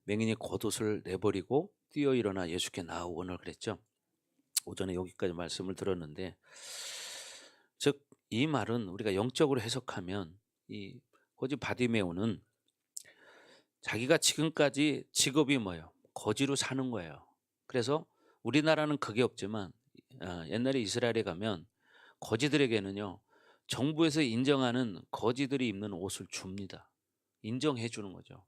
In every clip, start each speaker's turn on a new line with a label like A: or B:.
A: 맹인이 겉옷을 내버리고 뛰어 일어나 예수께 나아오거늘 그랬죠. 오전에 여기까지 말씀을 들었는데, 즉 이 말은 우리가 영적으로 해석하면 이 거지 바디메오는 자기가 지금까지 직업이 뭐예요? 거지로 사는 거예요. 그래서 우리나라는 그게 없지만 옛날에 이스라엘에 가면 거지들에게는요, 정부에서 인정하는 거지들이 입는 옷을 줍니다. 인정해 주는 거죠.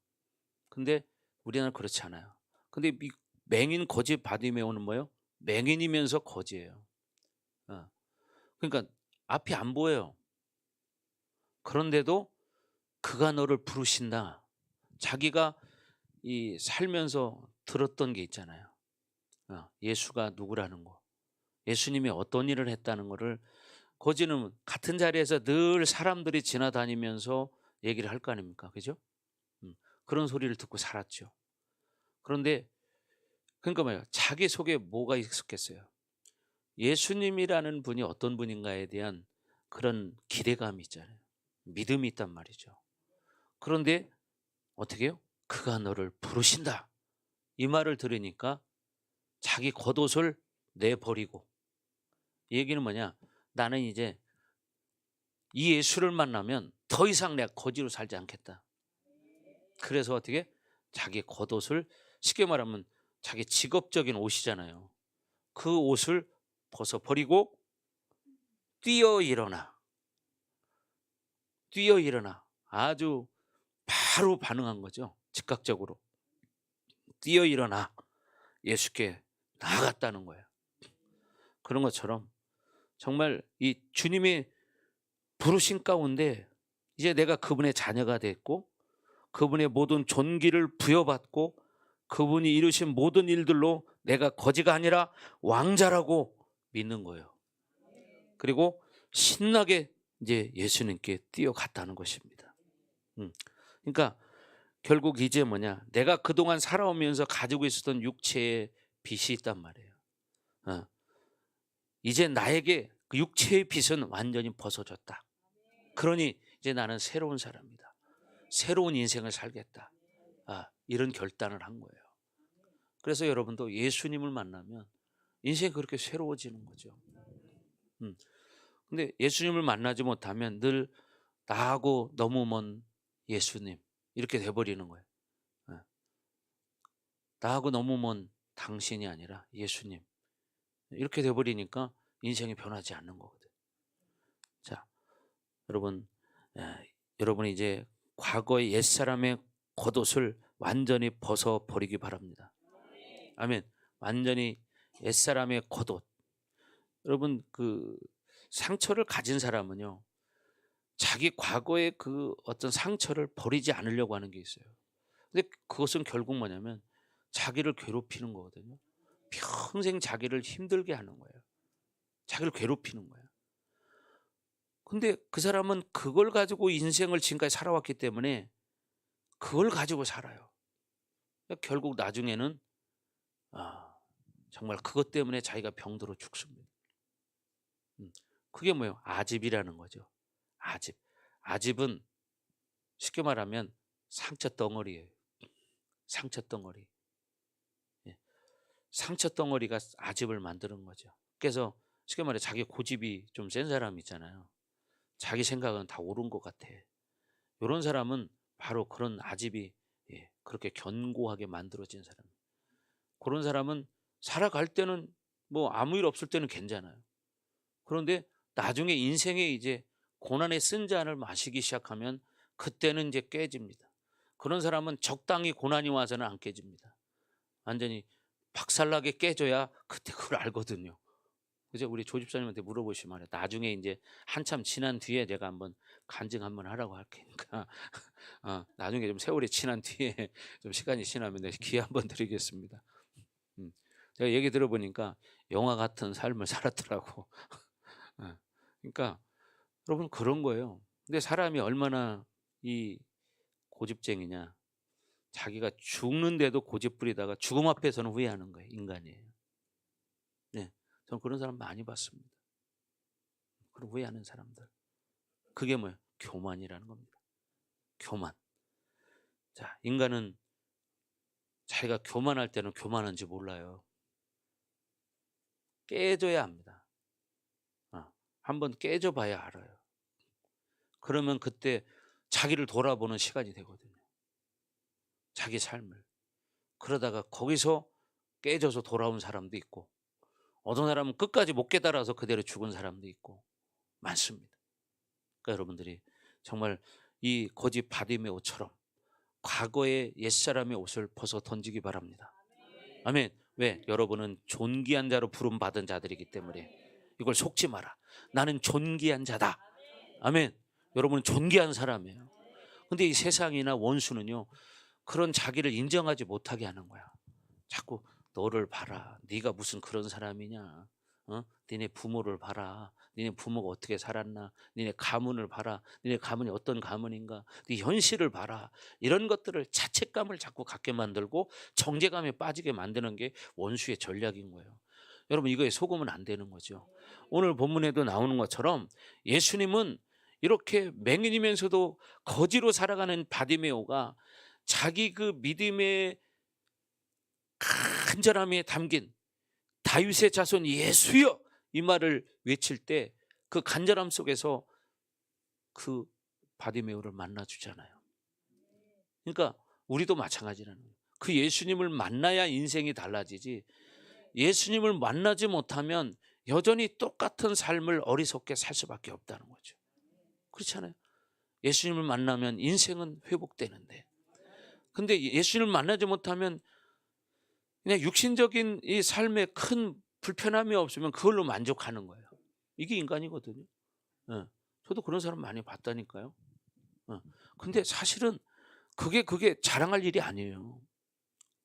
A: 근데 우리나라는 그렇지 않아요. 근데 이 맹인 거지 바디메오는 뭐예요? 맹인이면서 거지예요. 어. 그러니까 앞이 안 보여요. 그런데도 그가 너를 부르신다. 자기가 이 살면서 들었던 게 있잖아요. 예수가 누구라는 거. 예수님이 어떤 일을 했다는 거를 거지는 같은 자리에서 늘 사람들이 지나다니면서 얘기를 할 거 아닙니까? 그죠? 그런 소리를 듣고 살았죠. 그런데 그러니까 뭐예요? 자기 속에 뭐가 있었겠어요? 예수님이라는 분이 어떤 분인가에 대한 그런 기대감이 있잖아요. 믿음이 있단 말이죠. 그런데 어떻게 해요? 그가 너를 부르신다. 이 말을 들으니까 자기 겉옷을 내버리고, 이 얘기는 뭐냐? 나는 이제 이 예수를 만나면 더 이상 내가 거지로 살지 않겠다. 그래서 어떻게? 자기 겉옷을, 쉽게 말하면 자기 직업적인 옷이잖아요. 그 옷을 벗어버리고 뛰어 일어나. 뛰어 일어나. 아주 바로 반응한 거죠. 즉각적으로. 뛰어 일어나 예수께 나아갔다는 거예요. 그런 것처럼 정말 이 주님의 부르신 가운데 이제 내가 그분의 자녀가 됐고, 그분의 모든 존귀를 부여받고, 그분이 이루신 모든 일들로 내가 거지가 아니라 왕자라고 믿는 거예요. 그리고 신나게 이제 예수님께 뛰어갔다는 것입니다. 그러니까 결국 이제 뭐냐, 내가 그동안 살아오면서 가지고 있었던 육체의 빚이 있단 말이에요. 어. 이제 나에게 그 육체의 빚은 완전히 벗어졌다. 그러니 이제 나는 새로운 사람이다. 새로운 인생을 살겠다. 이런 결단을 한 거예요. 그래서 여러분도 예수님을 만나면 인생이 그렇게 새로워지는 거죠. 음. 근데 예수님을 만나지 못하면 늘 나하고 너무 먼 예수님 이렇게 돼버리는 거예요. 예. 나하고 너무 먼 당신이 아니라 예수님 이렇게 돼버리니까 인생이 변하지 않는 거거든요. 자, 여러분, 여러분이 이제 과거의 옛사람의 겉옷을 완전히 벗어버리기 바랍니다. 아멘. 완전히 옛사람의 겉옷. 여러분, 그 상처를 가진 사람은요, 자기 과거의 그 어떤 상처를 버리지 않으려고 하는 게 있어요. 근데 그것은 결국 뭐냐면 자기를 괴롭히는 거거든요. 평생 자기를 힘들게 하는 거예요. 자기를 괴롭히는 거예요. 근데 그 사람은 그걸 가지고 인생을 지금까지 살아왔기 때문에 그걸 가지고 살아요. 그러니까 결국 나중에는 아, 정말 그것 때문에 자기가 병들어 죽습니다. 음, 그게 뭐예요? 아집이라는 거죠. 아집. 아집은 쉽게 말하면 상처 덩어리예요. 상처 덩어리. 예. 상처 덩어리가 아집을 만드는 거죠. 그래서 쉽게 말해 자기 고집이 좀 센 사람 있잖아요. 자기 생각은 다 옳은 것 같아. 이런 사람은 바로 그런 아집이, 그렇게 견고하게 만들어진 사람. 그런 사람은 살아갈 때는 뭐 아무 일 없을 때는 괜찮아요. 그런데 나중에 인생에 이제 고난의 쓴 잔을 마시기 시작하면 그때는 이제 깨집니다. 그런 사람은 적당히 고난이 와서는 안 깨집니다. 완전히 박살나게 깨져야 그때 그걸 알거든요. 그죠? 우리 조집사님한테 물어보시면 말이에요. 나중에 이제 한참 지난 뒤에 내가 한번 간증 한번 하라고 할 테니까 나중에 좀 세월이 지난 뒤에 좀 시간이 지나면 내가 기회 한번 드리겠습니다. 음. 제가 얘기 들어보니까 영화 같은 삶을 살았더라고. 예. 그러니까 여러분 그런 거예요. 근데 사람이 얼마나 이 고집쟁이냐. 자기가 죽는데도 고집 부리다가 죽음 앞에서는 후회하는 거예요. 인간이에요. 네. 저는 그런 사람 많이 봤습니다. 그런 후회하는 사람들. 그게 뭐예요? 교만이라는 겁니다. 교만. 자, 인간은 자기가 교만할 때는 교만한지 몰라요. 깨져야 합니다. 한번 깨져 봐야 알아요. 그러면 그때 자기를 돌아보는 시간이 되거든요. 자기 삶을. 그러다가 거기서 깨져서 돌아온 사람도 있고, 어떤 사람은 끝까지 못 깨달아서 그대로 죽은 사람도 있고 많습니다. 그러니까 여러분들이 정말 이 거지 바디메오처럼 과거의 옛사람의 옷을 벗어 던지기 바랍니다. 아멘. 왜? 여러분은 존귀한 자로 부름받은 자들이기 때문에 이걸 속지 마라. 나는 존귀한 자다. 아멘. 여러분은 존귀한 사람이에요. 근데 이 세상이나 원수는요, 그런 자기를 인정하지 못하게 하는 거야. 자꾸 너를 봐라. 네가 무슨 그런 사람이냐. 니네 부모를 봐라. 니네 부모가 어떻게 살았나. 니네 가문을 봐라. 니네 가문이 어떤 가문인가. 네 현실을 봐라. 이런 것들을 자책감을 자꾸 갖게 만들고 정죄감에 빠지게 만드는 게 원수의 전략인 거예요. 여러분 이거에 속으면 안 되는 거죠. 오늘 본문에도 나오는 것처럼 예수님은 이렇게 맹인이면서도 거지로 살아가는 바디메오가 자기 그 믿음의 간절함에 담긴 다윗의 자손 예수여 이 말을 외칠 때 그 간절함 속에서 그 바디메오를 만나주잖아요. 그러니까 우리도 마찬가지라는 거예요. 그 예수님을 만나야 인생이 달라지지, 예수님을 만나지 못하면 여전히 똑같은 삶을 어리석게 살 수밖에 없다는 거죠. 그렇잖아요. 예수님을 만나면 인생은 회복되는데, 근데 예수님을 만나지 못하면 그냥 육신적인 이 삶에 큰 불편함이 없으면 그걸로 만족하는 거예요. 이게 인간이거든요. 예. 저도 그런 사람 많이 봤다니까요. 근데 사실은 그게 자랑할 일이 아니에요.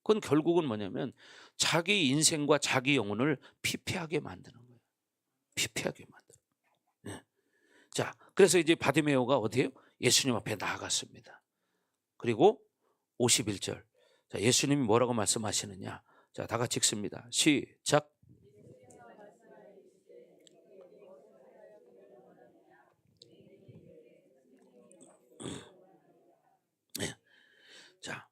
A: 그건 결국은 뭐냐면 자기 인생과 자기 영혼을 피폐하게 만드는 거예요. 피폐하게 만드는. 예. 자, 그래서 이제 바디메오가 어디에요? 예수님 앞에 나아갔습니다. 그리고 51절. 자, 예수님이 뭐라고 말씀하시느냐? 자, 다 같이 읽습니다. 시작. 네. 자,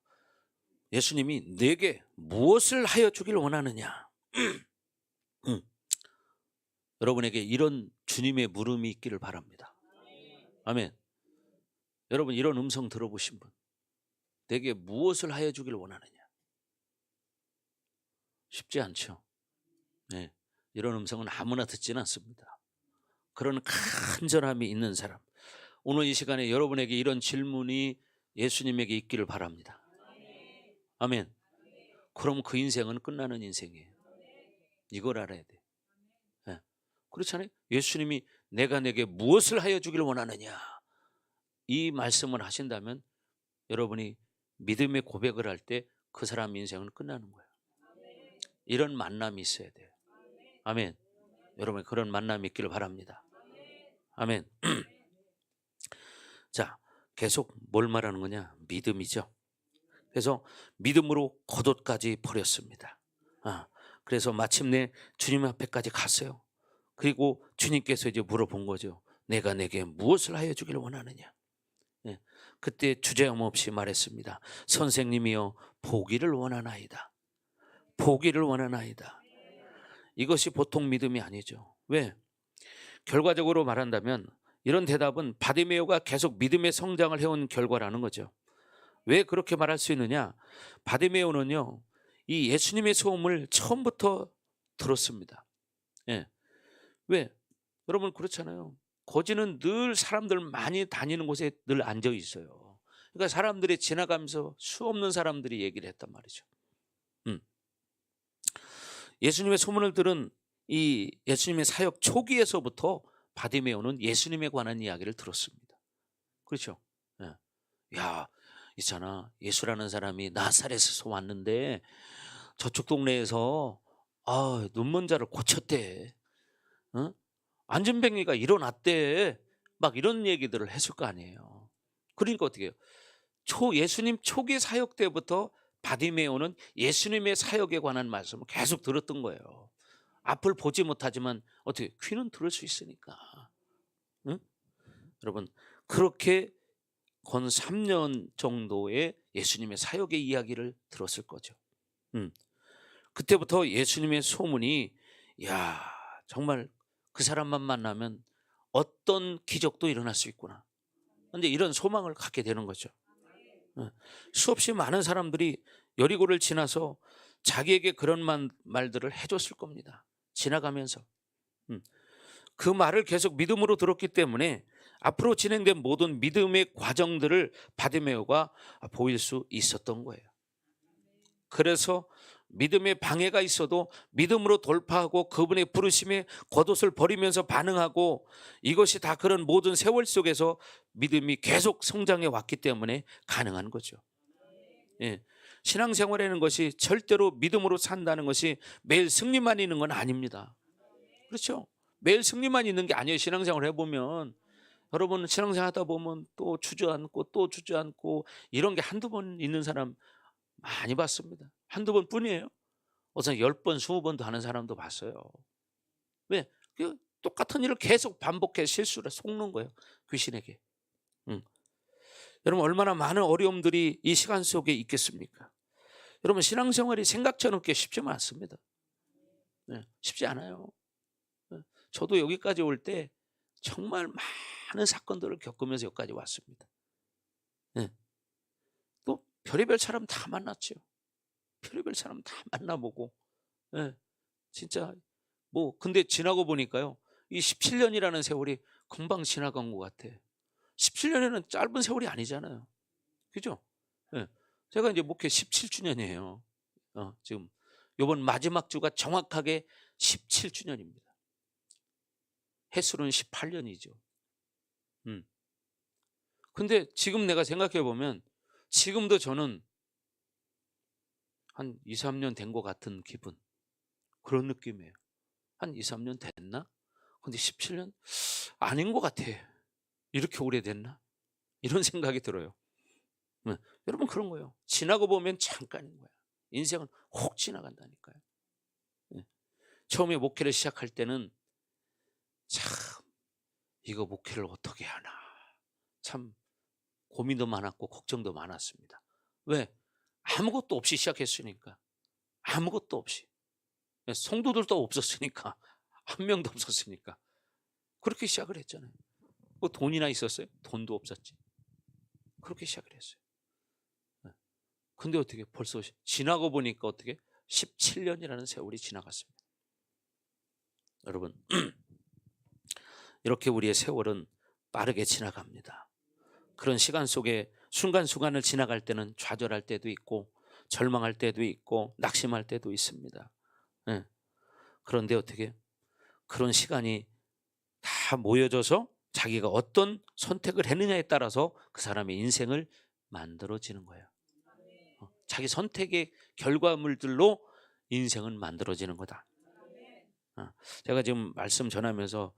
A: 예수님이 내게 무엇을 하여 주길 원하느냐? 여러분에게 이런 주님의 물음이 있기를 바랍니다. 아멘. 여러분 이런 음성 들어보신 분, 내게 무엇을 하여 주길 원하느냐? 쉽지 않죠. 네. 이런 음성은 아무나 듣지는 않습니다. 그런 간절함이 있는 사람, 오늘 이 시간에 여러분에게 이런 질문이 예수님에게 있기를 바랍니다. 아멘. 그럼 그 인생은 끝나는 인생이에요. 이걸 알아야 돼. 네. 그렇잖아요. 예수님이 내가 내게 무엇을 하여 주길 원하느냐 이 말씀을 하신다면 여러분이 믿음의 고백을 할 때 그 사람 인생은 끝나는 거예요. 이런 만남이 있어야 돼요. 아멘. 여러분 그런 만남이 있기를 바랍니다. 아멘. 자, 계속 뭘 말하는 거냐? 믿음이죠. 그래서 믿음으로 겉옷까지 버렸습니다. 그래서 마침내 주님 앞에까지 갔어요. 그리고 주님께서 이제 물어본 거죠. 내가 내게 무엇을 하여 주기를 원하느냐? 네. 그때 주저함 없이 말했습니다. 선생님이여 보기를 원하나이다. 보기를 원하나이다. 이것이 보통 믿음이 아니죠. 왜? 결과적으로 말한다면 이런 대답은 바디메오가 계속 믿음의 성장을 해온 결과라는 거죠. 왜 그렇게 말할 수 있느냐? 바디메오는요, 이 예수님의 소음을 처음부터 들었습니다. 예. 왜? 여러분 그렇잖아요. 거지는 늘 사람들 많이 다니는 곳에 늘 앉아 있어요. 그러니까 사람들이 지나가면서 수없는 사람들이 얘기를 했단 말이죠. 예수님의 소문을 들은 이 예수님의 사역 초기에서부터 바디메오는 예수님에 관한 이야기를 들었습니다. 그렇죠? 예. 야, 있잖아. 예수라는 사람이 나사렛에서 왔는데 저쪽 동네에서 눈먼 자를 고쳤대. 안전병리가 일어났대. 막 이런 얘기들을 했을 거 아니에요. 그러니까 어떻게 해요? 예수님 초기 사역 때부터 바디메오는 예수님의 사역에 관한 말씀을 계속 들었던 거예요. 앞을 보지 못하지만 어떻게 귀는 들을 수 있으니까. 응? 여러분 그렇게 건 3년 정도의 예수님의 사역의 이야기를 들었을 거죠. 음. 그때부터 예수님의 소문이 야 정말 그 사람만 만나면 어떤 기적도 일어날 수 있구나. 근데 이런 소망을 갖게 되는 거죠. 예. 수없이 많은 사람들이 여리고를 지나서 자기에게 그런 말들을 해줬을 겁니다. 지나가면서. 음. 그 말을 계속 믿음으로 들었기 때문에 앞으로 진행된 모든 믿음의 과정들을 바디메오가 보일 수 있었던 거예요. 그래서 믿음의 방해가 있어도 믿음으로 돌파하고 그분의 부르심에 겉옷을 버리면서 반응하고 이것이 다 그런 모든 세월 속에서 믿음이 계속 성장해 왔기 때문에 가능한 거죠. 예. 신앙생활이라는 것이 절대로 믿음으로 산다는 것이 매일 승리만 있는 건 아닙니다. 그렇죠? 매일 승리만 있는 게 아니에요. 신앙생활 해보면 여러분 신앙생활 하다 보면 또 주저앉고 또 주저앉고 이런 게 한두 번 있는 사람 많이 봤습니다. 한두 번 뿐이에요. 어서 10번, 20번도 하는 사람도 봤어요. 왜? 그 똑같은 일을 계속 반복해 실수를 속는 거예요. 귀신에게. 여러분 얼마나 많은 어려움들이 이 시간 속에 있겠습니까? 여러분 신앙생활이 생각처럼 그렇게 쉽지는 않습니다. 네, 쉽지 않아요. 네, 저도 여기까지 올 때 정말 많은 사건들을 겪으면서 여기까지 왔습니다. 네. 또 별의별 사람 다 만났죠. 별의별 사람 다 만나보고 네, 진짜 뭐 근데 지나고 보니까요. 이 17년이라는 세월이 금방 지나간 것 같아. 17년에는 짧은 세월이 아니잖아요. 그죠? 예. 제가 이제 목회 17주년이에요. 지금 요번 마지막 주가 정확하게 17주년입니다. 햇수는 18년이죠. 근데 지금 내가 생각해 보면 지금도 저는 한 2-3년 된 것 같은 기분. 그런 느낌이에요. 한 2-3년 됐나? 근데 17년 아닌 것 같아. 이렇게 오래됐나? 이런 생각이 들어요. 네. 여러분 그런 거예요. 지나고 보면 잠깐인 거야. 인생은 혹 지나간다니까요. 네. 처음에 목회를 시작할 때는 참 이거 목회를 어떻게 하나 참 고민도 많았고 걱정도 많았습니다. 왜? 아무것도 없이 시작했으니까. 아무것도 없이. 성도들도 없었으니까. 한 명도 없었으니까. 그렇게 시작을 했잖아요. 뭐 돈이나 있었어요? 돈도 없었지. 그렇게 시작을 했어요. 네. 근데 어떻게 벌써 지나고 보니까 어떻게 17년이라는 세월이 지나갔습니다. 여러분 이렇게 우리의 세월은 빠르게 지나갑니다. 그런 시간 속에 순간순간을 지나갈 때는 좌절할 때도 있고 절망할 때도 있고 낙심할 때도 있습니다. 예. 그런데 어떻게 그런 시간이 다 모여져서 자기가 어떤 선택을 했느냐에 따라서 그 사람의 인생을 만들어지는 거예요. 자기 선택의 결과물들로 인생은 만들어지는 거다. 제가 지금 말씀 전하면서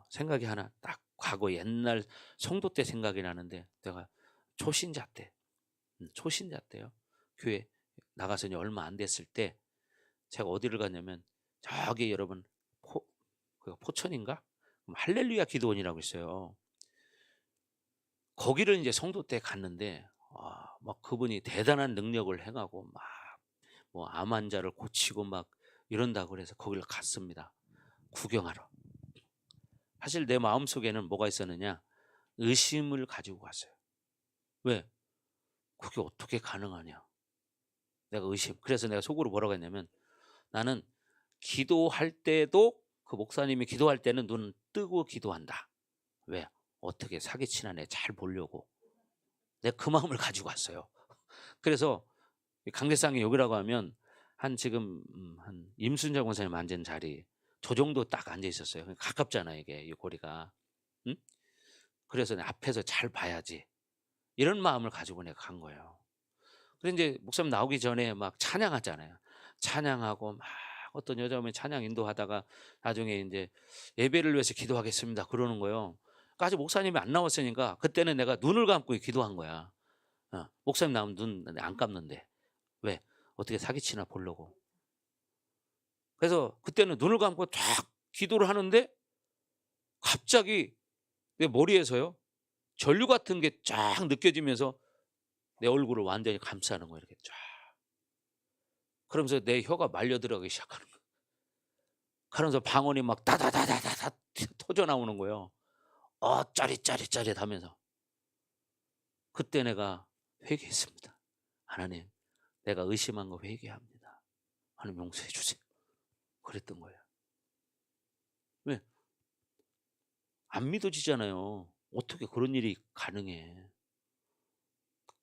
A: 생각이 하나 딱 과거 옛날 성도 때 생각이 나는데 내가 초신자 때요. 교회 나가서 이제 얼마 안 됐을 때 제가 어디를 갔냐면 저기 여러분 포천인가? 할렐루야 기도원이라고 있어요. 거기를 이제 성도 때 갔는데 막 그분이 대단한 능력을 행하고 막 뭐 암 환자를 고치고 막 이런다고 그래서 거기를 갔습니다. 구경하러. 사실 내 마음속에는 뭐가 있었느냐? 의심을 가지고 갔어요. 왜? 그게 어떻게 가능하냐? 내가 의심. 그래서 내가 속으로 뭐라고 했냐면 나는 기도할 때도 그 목사님이 기도할 때는 눈 뜨고 기도한다. 왜? 어떻게 사기치나 내 잘 보려고. 내가 그 마음을 가지고 왔어요. 그래서 강대상이 여기라고 하면 한 지금 한 임순자 권사님 앉은 자리 저 정도 딱 앉아 있었어요. 가깝잖아요 이게 이 거리가. 응? 그래서 내 앞에서 잘 봐야지. 이런 마음을 가지고 내가 간 거예요. 그런데 이제 목사님 나오기 전에 막 찬양하잖아요. 찬양하고 막 어떤 여자 오면 찬양 인도하다가 나중에 이제 예배를 위해서 기도하겠습니다. 그러는 거예요. 그러니까 아직 목사님이 안 나왔으니까 그때는 내가 눈을 감고 기도한 거야. 목사님 나오면 눈 안 감는데. 왜? 어떻게 사기치나 보려고. 그래서 그때는 눈을 감고 쫙 기도를 하는데 갑자기 내 머리에서요. 전류 같은 게 쫙 느껴지면서 내 얼굴을 완전히 감싸는 거예요. 이렇게 쫙. 그러면서 내 혀가 말려 들어가기 시작하는 거예요. 그러면서 방언이 막 다다다다다다 터져 나오는 거예요. 짜릿짜릿짜릿하면서. 그때 내가 회개했습니다. 하나님, 내가 의심한 거 회개합니다. 하나님 용서해 주세요. 그랬던 거예요. 왜? 안 믿어지잖아요. 어떻게 그런 일이 가능해.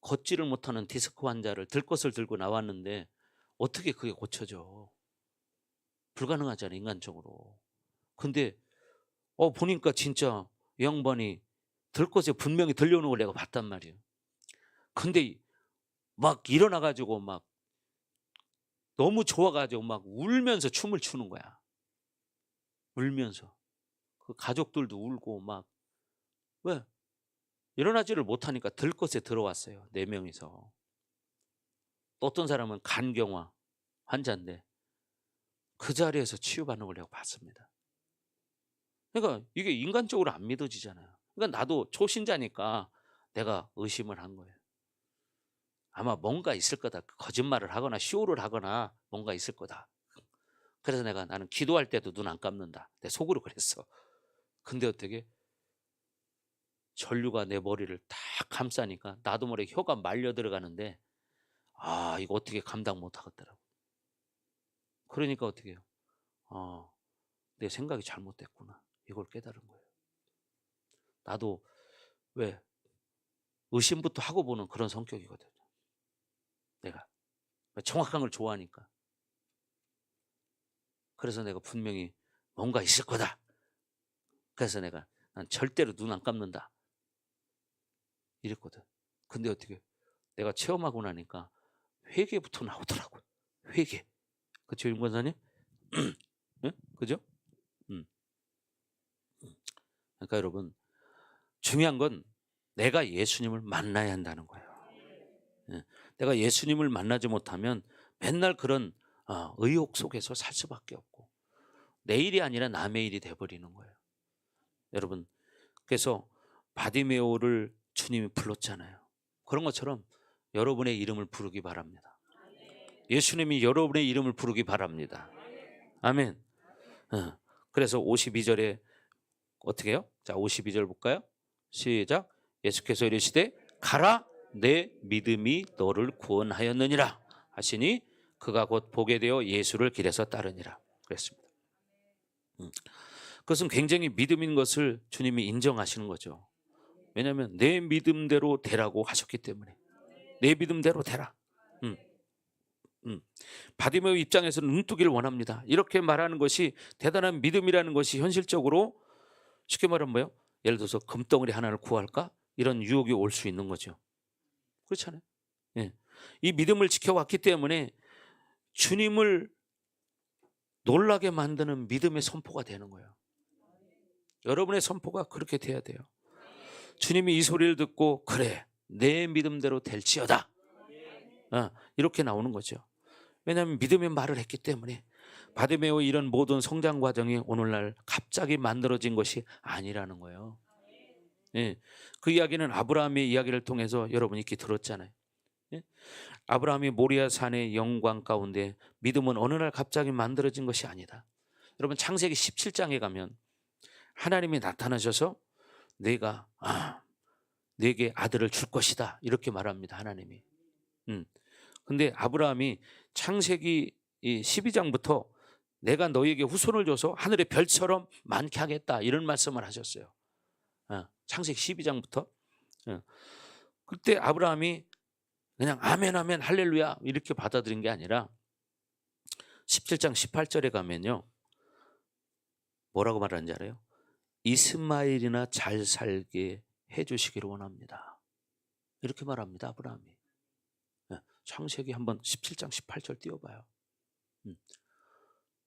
A: 걷지를 못하는 디스크 환자를 들것을 들고 나왔는데 어떻게 그게 고쳐져. 불가능하잖아요, 인간적으로. 근데 보니까 진짜 이 양반이 들것에 분명히 들려오는 걸 내가 봤단 말이에요. 근데 막 일어나 가지고 막 너무 좋아 가지고 막 울면서 춤을 추는 거야. 울면서. 그 가족들도 울고 막. 왜? 일어나지를 못하니까 들것에 들어왔어요, 4 명이서. 또 어떤 사람은 간경화 환자인데 그 자리에서 치유받는 걸 내가 봤습니다. 그러니까 이게 인간적으로 안 믿어지잖아요. 그러니까 나도 초신자니까 내가 의심을 한 거예요. 아마 뭔가 있을 거다. 거짓말을 하거나 쇼를 하거나 뭔가 있을 거다. 그래서 나는 기도할 때도 눈 안 감는다. 내 속으로 그랬어. 근데 어떻게 전류가 내 머리를 딱 감싸니까 나도 모르게 혀가 말려 들어가는데 이거 어떻게 감당 못 하겠더라고. 그러니까 어떻게 해요? 내 생각이 잘못됐구나. 이걸 깨달은 거예요. 나도 왜 의심부터 하고 보는 그런 성격이거든요. 내가 정확한 걸 좋아하니까. 그래서 내가 분명히 뭔가 있을 거다. 그래서 난 절대로 눈 안 감는다. 이랬거든. 근데 어떻게 내가 체험하고 나니까 회개부터 나오더라고요. 회개. 그쵸, 윤 권사님? 네? 그죠? 음. 그러니까 여러분, 중요한 건 내가 예수님을 만나야 한다는 거예요. 예. 내가 예수님을 만나지 못하면 맨날 그런 의혹 속에서 살 수밖에 없고 내 일이 아니라 남의 일이 돼버리는 거예요. 여러분, 그래서 바디메오를 주님이 불렀잖아요. 그런 것처럼 여러분의 이름을 부르기 바랍니다. 예수님이 여러분의 이름을 부르기 바랍니다. 아멘. 그래서 52절에 어떻게 해요? 자, 52절 볼까요? 시작. 예수께서 이르시되 가라, 내 믿음이 너를 구원하였느니라 하시니 그가 곧 보게 되어 예수를 길에서 따르니라 그랬습니다. 그것은 굉장히 믿음인 것을 주님이 인정하시는 거죠. 왜냐하면 내 믿음대로 되라고 하셨기 때문에. 내 믿음대로 되라. 바디메오 입장에서는 눈뜨기를 원합니다. 이렇게 말하는 것이 대단한 믿음이라는 것이 현실적으로 쉽게 말하면 뭐예요? 예를 들어서 금덩어리 하나를 구할까? 이런 유혹이 올 수 있는 거죠. 그렇잖아요. 예. 이 믿음을 지켜왔기 때문에 주님을 놀라게 만드는 믿음의 선포가 되는 거예요. 여러분의 선포가 그렇게 돼야 돼요. 주님이 이 소리를 듣고 그래, 내 믿음대로 될지어다. 이렇게 나오는 거죠. 왜냐하면 믿음의 말을 했기 때문에. 바디메오 이런 모든 성장 과정이 오늘날 갑자기 만들어진 것이 아니라는 거예요. 예. 그 이야기는 아브라함의 이야기를 통해서 여러분이 이렇게 들었잖아요. 예? 아브라함이 모리아 산의 영광 가운데 믿음은 어느 날 갑자기 만들어진 것이 아니다. 여러분, 창세기 17장에 가면 하나님이 나타나셔서 내가 네게 아들을 줄 것이다 이렇게 말합니다. 하나님이. 근데 아브라함이 창세기 12장부터 내가 너에게 후손을 줘서 하늘의 별처럼 많게 하겠다 이런 말씀을 하셨어요. 창세기 12장부터. 그때 아브라함이 그냥 아멘 아멘 할렐루야 이렇게 받아들인 게 아니라 17장 18절에 가면요, 뭐라고 말하는지 알아요? 이스마엘이나 잘 살게 해주시기를 원합니다. 이렇게 말합니다. 아브라함이. 창세기 한번 17장 18절 띄워봐요.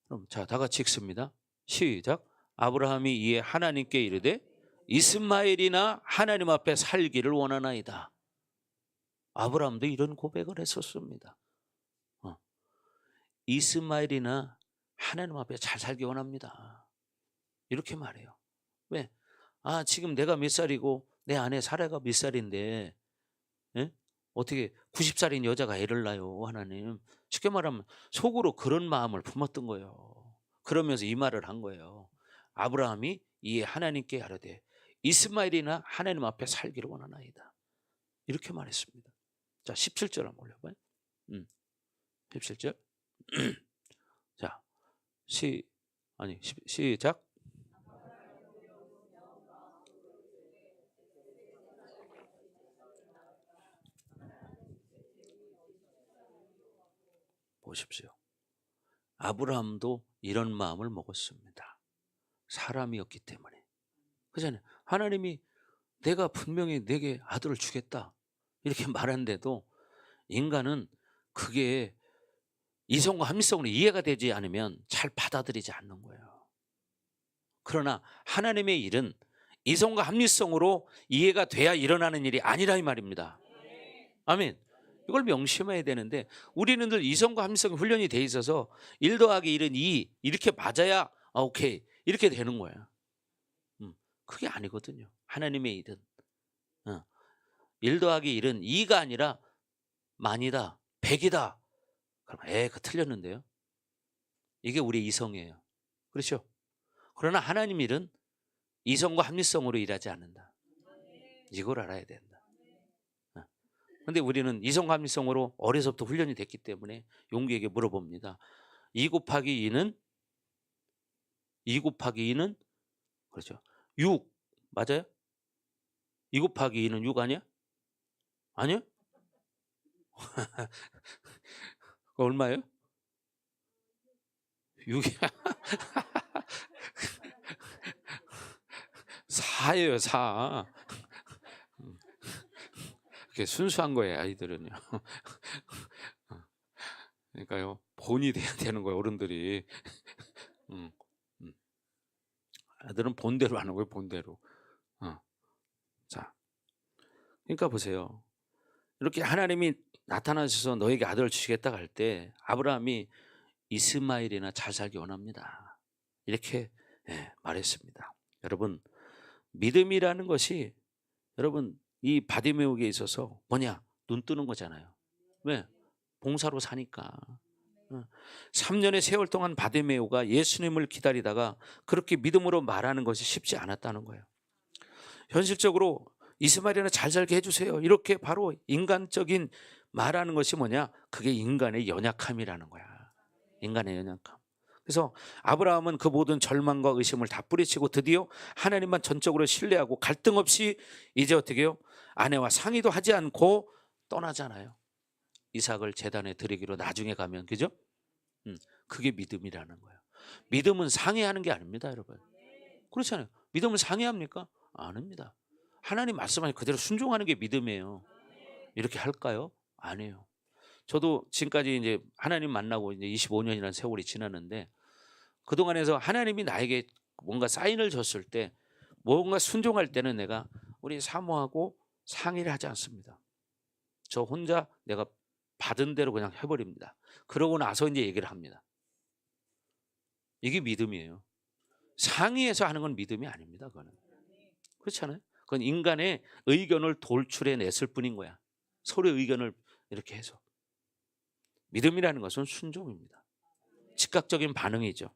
A: 그럼 자, 다 같이 읽습니다. 시작. 아브라함이 이에 하나님께 이르되 이스마엘이나 하나님 앞에 살기를 원하나이다. 아브라함도 이런 고백을 했었습니다. 이스마엘이나 하나님 앞에 잘 살기 원합니다. 이렇게 말해요. 왜? 지금 내가 몇 살이고 내 아내 사라가 몇 살인데 어떻게 90살인 여자가 애를 낳아요, 하나님. 쉽게 말하면 속으로 그런 마음을 품었던 거예요. 그러면서 이 말을 한 거예요. 아브라함이 이에 하나님께 아뢰되 이스마엘이나 하나님 앞에 살기를 원하나이다. 이렇게 말했습니다. 자, 17절 한번 올려봐요. 17절. 자, 시작. 보십시오. 아브라함도 이런 마음을 먹었습니다. 사람이었기 때문에. 그잖아요. 하나님이 내가 분명히 내게 아들을 주겠다 이렇게 말하는데도 인간은 그게 이성과 합리성으로 이해가 되지 않으면 잘 받아들이지 않는 거예요. 그러나 하나님의 일은 이성과 합리성으로 이해가 돼야 일어나는 일이 아니라 이 말입니다. 아멘. 이걸 명심해야 되는데 우리는 늘 이성과 합리성 훈련이 돼 있어서 1 더하기 1은 2 이렇게 맞아야 오케이 이렇게 되는 거야. 그게 아니거든요. 하나님의 일은 1 더하기 1은 2가 아니라 만이다 100이다. 그럼 그 틀렸는데요. 이게 우리 이성이에요. 그렇죠? 그러나 하나님 일은 이성과 합리성으로 일하지 않는다. 이걸 알아야 된다. 그런데 우리는 이성과 합리성으로 어려서부터 훈련이 됐기 때문에 용기에게 물어봅니다. 2 곱하기 2는 그렇죠. 6 맞아요? 2 곱하기 2는 6 아니야? 아니요? 그거 얼마예요? 6이야. 4예요 4. 그게 순수한 거예요 아이들은요. 그러니까요 본이 돼야 되는 거예요 어른들이. 아들은 본대로 하는 거예요 본대로. 자, 그러니까 보세요. 이렇게 하나님이 나타나셔서 너에게 아들을 주시겠다고 할 때 아브라함이 이스마엘이나 잘 살기 원합니다. 이렇게 말했습니다. 여러분 믿음이라는 것이 여러분 이 바디메오에 있어서 뭐냐? 눈 뜨는 거잖아요. 왜? 봉사로 사니까. 3년의 세월 동안 바디메오가 예수님을 기다리다가 그렇게 믿음으로 말하는 것이 쉽지 않았다는 거예요. 현실적으로 이스마엘이나 잘 살게 해주세요. 이렇게 바로 인간적인 말하는 것이 뭐냐? 그게 인간의 연약함이라는 거야. 인간의 연약함. 그래서 아브라함은 그 모든 절망과 의심을 다 뿌리치고 드디어 하나님만 전적으로 신뢰하고 갈등 없이 이제 어떻게 해요? 아내와 상의도 하지 않고 떠나잖아요. 이삭을 제단에 드리기로 나중에 가면 그죠? 그게 믿음이라는 거예요. 믿음은 상의하는 게 아닙니다 여러분. 그렇잖아요. 믿음을 상의합니까? 아닙니다. 하나님 말씀하니 그대로 순종하는 게 믿음이에요. 이렇게 할까요? 아니에요. 저도 지금까지 이제 하나님 만나고 이제 25년이라는 세월이 지났는데 그동안에서 하나님이 나에게 뭔가 사인을 줬을 때 뭔가 순종할 때는 내가 우리 사모하고 상의를 하지 않습니다. 저 혼자 내가 받은 대로 그냥 해버립니다. 그러고 나서 이제 얘기를 합니다. 이게 믿음이에요. 상의해서 하는 건 믿음이 아닙니다. 그거는. 그렇잖아요. 그건 인간의 의견을 돌출해냈을 뿐인 거야. 서로의 의견을 이렇게 해서. 믿음이라는 것은 순종입니다. 즉각적인 반응이죠.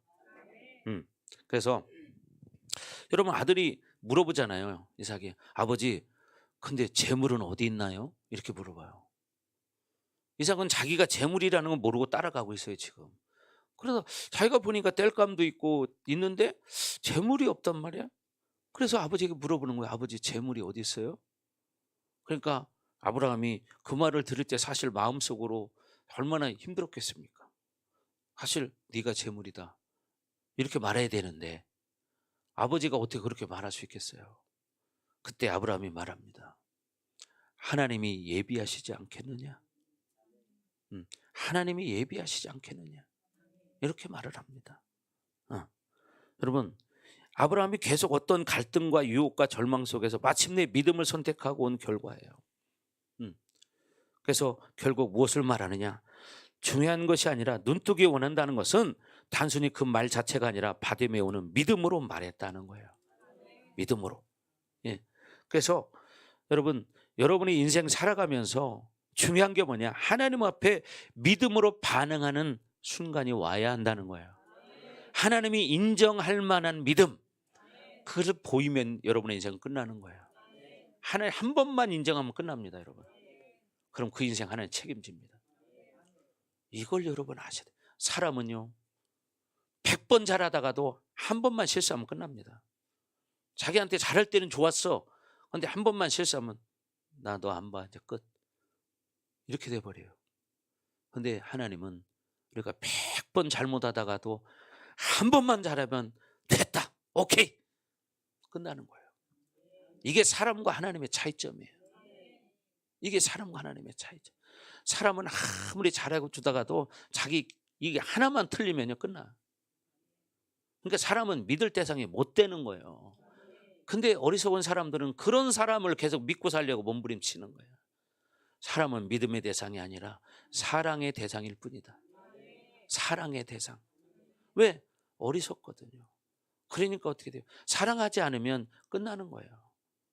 A: 그래서 여러분 아들이 물어보잖아요. 이삭이 아버지 근데 재물은 어디 있나요? 이렇게 물어봐요. 이삭은 자기가 재물이라는 걸 모르고 따라가고 있어요 지금. 그래서 자기가 보니까 땔감도 있고 있는데 재물이 없단 말이야. 그래서 아버지에게 물어보는 거예요. 아버지 재물이 어디 있어요? 그러니까 아브라함이 그 말을 들을 때 사실 마음속으로 얼마나 힘들었겠습니까? 사실 네가 재물이다 이렇게 말해야 되는데 아버지가 어떻게 그렇게 말할 수 있겠어요? 그때 아브라함이 말합니다. 하나님이 예비하시지 않겠느냐? 하나님이 예비하시지 않겠느냐? 이렇게 말을 합니다. 여러분 아브라함이 계속 어떤 갈등과 유혹과 절망 속에서 마침내 믿음을 선택하고 온 결과예요. 그래서 결국 무엇을 말하느냐? 중요한 것이 아니라 눈뜨기 원한다는 것은 단순히 그 말 자체가 아니라 바디메오는 믿음으로 말했다는 거예요. 믿음으로. 예. 그래서 여러분, 여러분이 인생 살아가면서 중요한 게 뭐냐? 하나님 앞에 믿음으로 반응하는 순간이 와야 한다는 거예요. 하나님이 인정할 만한 믿음, 그것을 보이면 여러분의 인생은 끝나는 거예요. 하나님 한 번만 인정하면 끝납니다, 여러분. 그럼 그 인생 하나님 책임집니다. 이걸 여러분 아셔야 돼요. 사람은요, 100번 잘하다가도 한 번만 실수하면 끝납니다. 자기한테 잘할 때는 좋았어. 근데 한 번만 실수하면 나 너 안 봐, 이제 끝. 이렇게 돼버려요. 근데 하나님은 우리가 100번 잘못하다가도 한 번만 잘하면 됐다, 오케이, 끝나는 거예요. 이게 사람과 하나님의 차이점이에요. 이게 사람과 하나님의 차이점. 사람은 아무리 잘하고 주다가도 자기 이게 하나만 틀리면요 끝나. 그러니까 사람은 믿을 대상이 못 되는 거예요. 근데 어리석은 사람들은 그런 사람을 계속 믿고 살려고 몸부림치는 거예요. 사람은 믿음의 대상이 아니라 사랑의 대상일 뿐이다. 사랑의 대상. 왜? 어리석거든요. 그러니까 어떻게 돼요? 사랑하지 않으면 끝나는 거예요.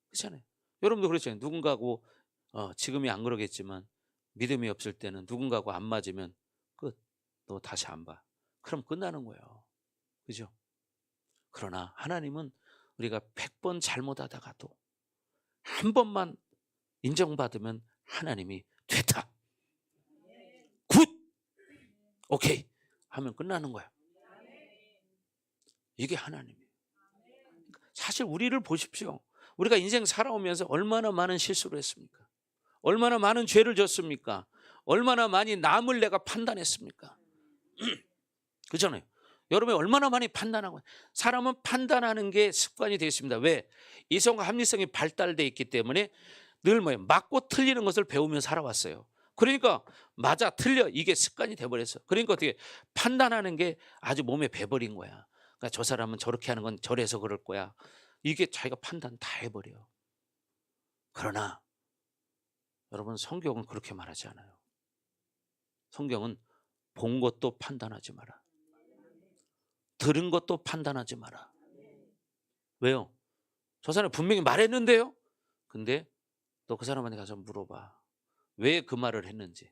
A: 그렇잖아요. 여러분도 그렇잖아요. 누군가하고 지금이 안 그러겠지만 믿음이 없을 때는 누군가하고 안 맞으면 끝. 너 다시 안 봐. 그럼 끝나는 거예요. 그죠? 그러나 하나님은 우리가 100번 잘못하다가도 한 번만 인정받으면 하나님이 됐다, 굿, 오케이 하면 끝나는 거야. 이게 하나님이에요. 사실 우리를 보십시오. 우리가 인생 살아오면서 얼마나 많은 실수를 했습니까? 얼마나 많은 죄를 졌습니까? 얼마나 많이 남을 내가 판단했습니까? 그렇잖아요. 여러분이 얼마나 많이 판단하고, 사람은 판단하는 게 습관이 되어 있습니다. 왜? 이성과 합리성이 발달되어 있기 때문에 늘 뭐예요? 맞고 틀리는 것을 배우며 살아왔어요. 그러니까 맞아 틀려 이게 습관이 돼버렸어. 그러니까 어떻게 판단하는 게 아주 몸에 배버린 거야. 그러니까 저 사람은 저렇게 하는 건 저래서 그럴 거야. 이게 자기가 판단 다 해버려. 그러나 여러분 성경은 그렇게 말하지 않아요. 성경은 본 것도 판단하지 마라. 들은 것도 판단하지 마라. 왜요? 저 사람이 분명히 말했는데요. 근데 너 그 사람한테 가서 물어봐. 왜 그 말을 했는지.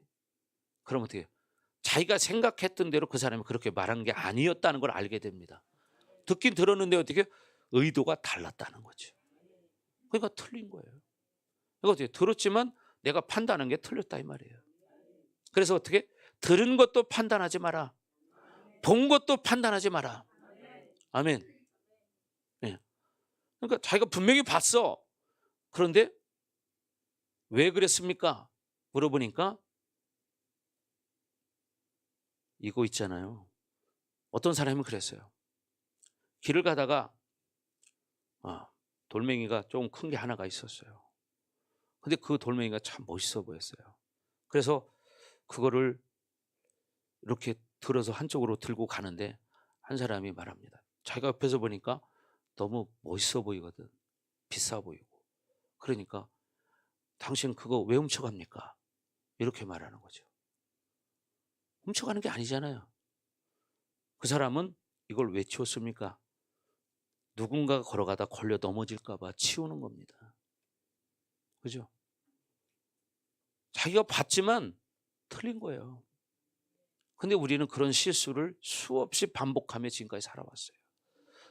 A: 그러면 어떻게 해요? 자기가 생각했던 대로 그 사람이 그렇게 말한 게 아니었다는 걸 알게 됩니다. 듣긴 들었는데 어떻게 의도가 달랐다는 거죠. 그러니까 틀린 거예요. 그러니까 어떻게 들었지만 내가 판단한 게 틀렸다 이 말이에요. 그래서 어떻게 들은 것도 판단하지 마라. 본 것도 판단하지 마라. 아멘. 네. 그러니까 자기가 분명히 봤어. 그런데 왜 그랬습니까? 물어보니까 이거 있잖아요. 어떤 사람은 그랬어요. 길을 가다가 돌멩이가 좀 큰 게 하나가 있었어요. 근데 그 돌멩이가 참 멋있어 보였어요. 그래서 그거를 이렇게 들어서 한쪽으로 들고 가는데 한 사람이 말합니다. 자기가 옆에서 보니까 너무 멋있어 보이거든. 비싸 보이고. 그러니까 당신 그거 왜 훔쳐갑니까? 이렇게 말하는 거죠. 훔쳐가는 게 아니잖아요. 그 사람은 이걸 왜 치웠습니까? 누군가가 걸어가다 걸려 넘어질까 봐 치우는 겁니다. 그죠? 자기가 봤지만 틀린 거예요. 근데 우리는 그런 실수를 수없이 반복하며 지금까지 살아왔어요.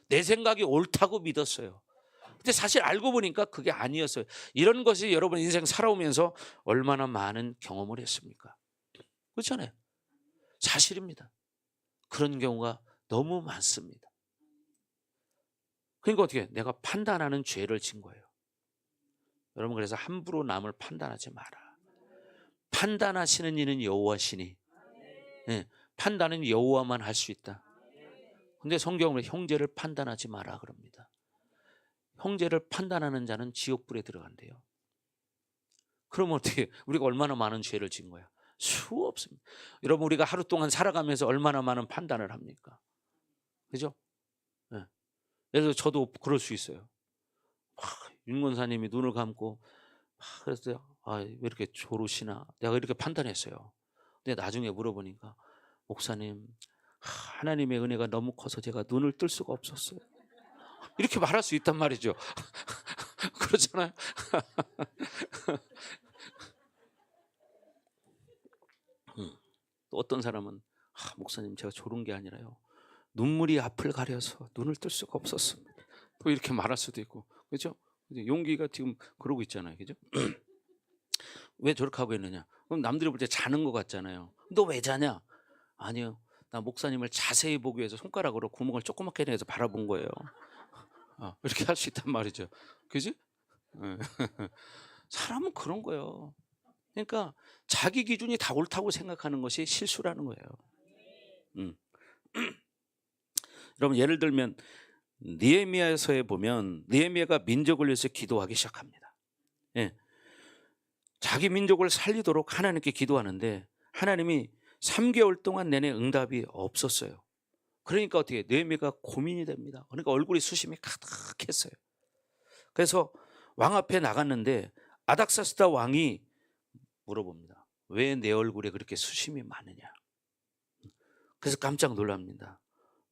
A: 내 생각이 옳다고 믿었어요. 근데 사실 알고 보니까 그게 아니었어요. 이런 것이 여러분 인생 살아오면서 얼마나 많은 경험을 했습니까? 그렇잖아요. 사실입니다. 그런 경우가 너무 많습니다. 그러니까 어떻게 내가 판단하는 죄를 진 거예요. 여러분 그래서 함부로 남을 판단하지 마라. 판단하시는 이는 여호와시니 판단은 여호와만 할 수 있다. 근데 성경은 형제를 판단하지 마라 그럽니다. 형제를 판단하는 자는 지옥불에 들어간대요. 그러면 어떻게 우리가 얼마나 많은 죄를 진 거야? 수없습니다. 여러분 우리가 하루 동안 살아가면서 얼마나 많은 판단을 합니까? 그죠? 네. 예를 들어 저도 그럴 수 있어요. 윤 권사님이 눈을 감고 그랬어요. 왜 이렇게 졸으시나? 내가 이렇게 판단했어요. 근데 나중에 물어보니까 목사님 하나님의 은혜가 너무 커서 제가 눈을 뜰 수가 없었어요. 이렇게 말할 수 있단 말이죠. 그렇잖아요. 또 어떤 사람은 목사님 제가 졸은 게 아니라요. 눈물이 앞을 가려서 눈을 뜰 수가 없었습니다. 또 이렇게 말할 수도 있고, 그렇죠? 용기가 지금 그러고 있잖아요, 그죠? 왜 저렇게 하고 있느냐? 그럼 남들이 볼 때 자는 것 같잖아요. 너 왜 자냐? 아니요, 나 목사님을 자세히 보기 위해서 손가락으로 구멍을 조그맣게 내서 바라본 거예요. 이렇게 할 수 있단 말이죠, 그지? 사람은 그런 거예요. 그러니까 자기 기준이 다 옳다고 생각하는 것이 실수라는 거예요. 여러분, 예를 들면 느헤미야서에 보면 느헤미야가 민족을 위해서 기도하기 시작합니다. 예. 자기 민족을 살리도록 하나님께 기도하는데 하나님이 3개월 동안 내내 응답이 없었어요. 그러니까 어떻게 느헤미야가 고민이 됩니다. 그러니까 얼굴이 수심이 가득했어요. 그래서 왕 앞에 나갔는데 아닥사스다 왕이 물어봅니다. 왜 내 얼굴에 그렇게 수심이 많으냐? 그래서 깜짝 놀랍니다.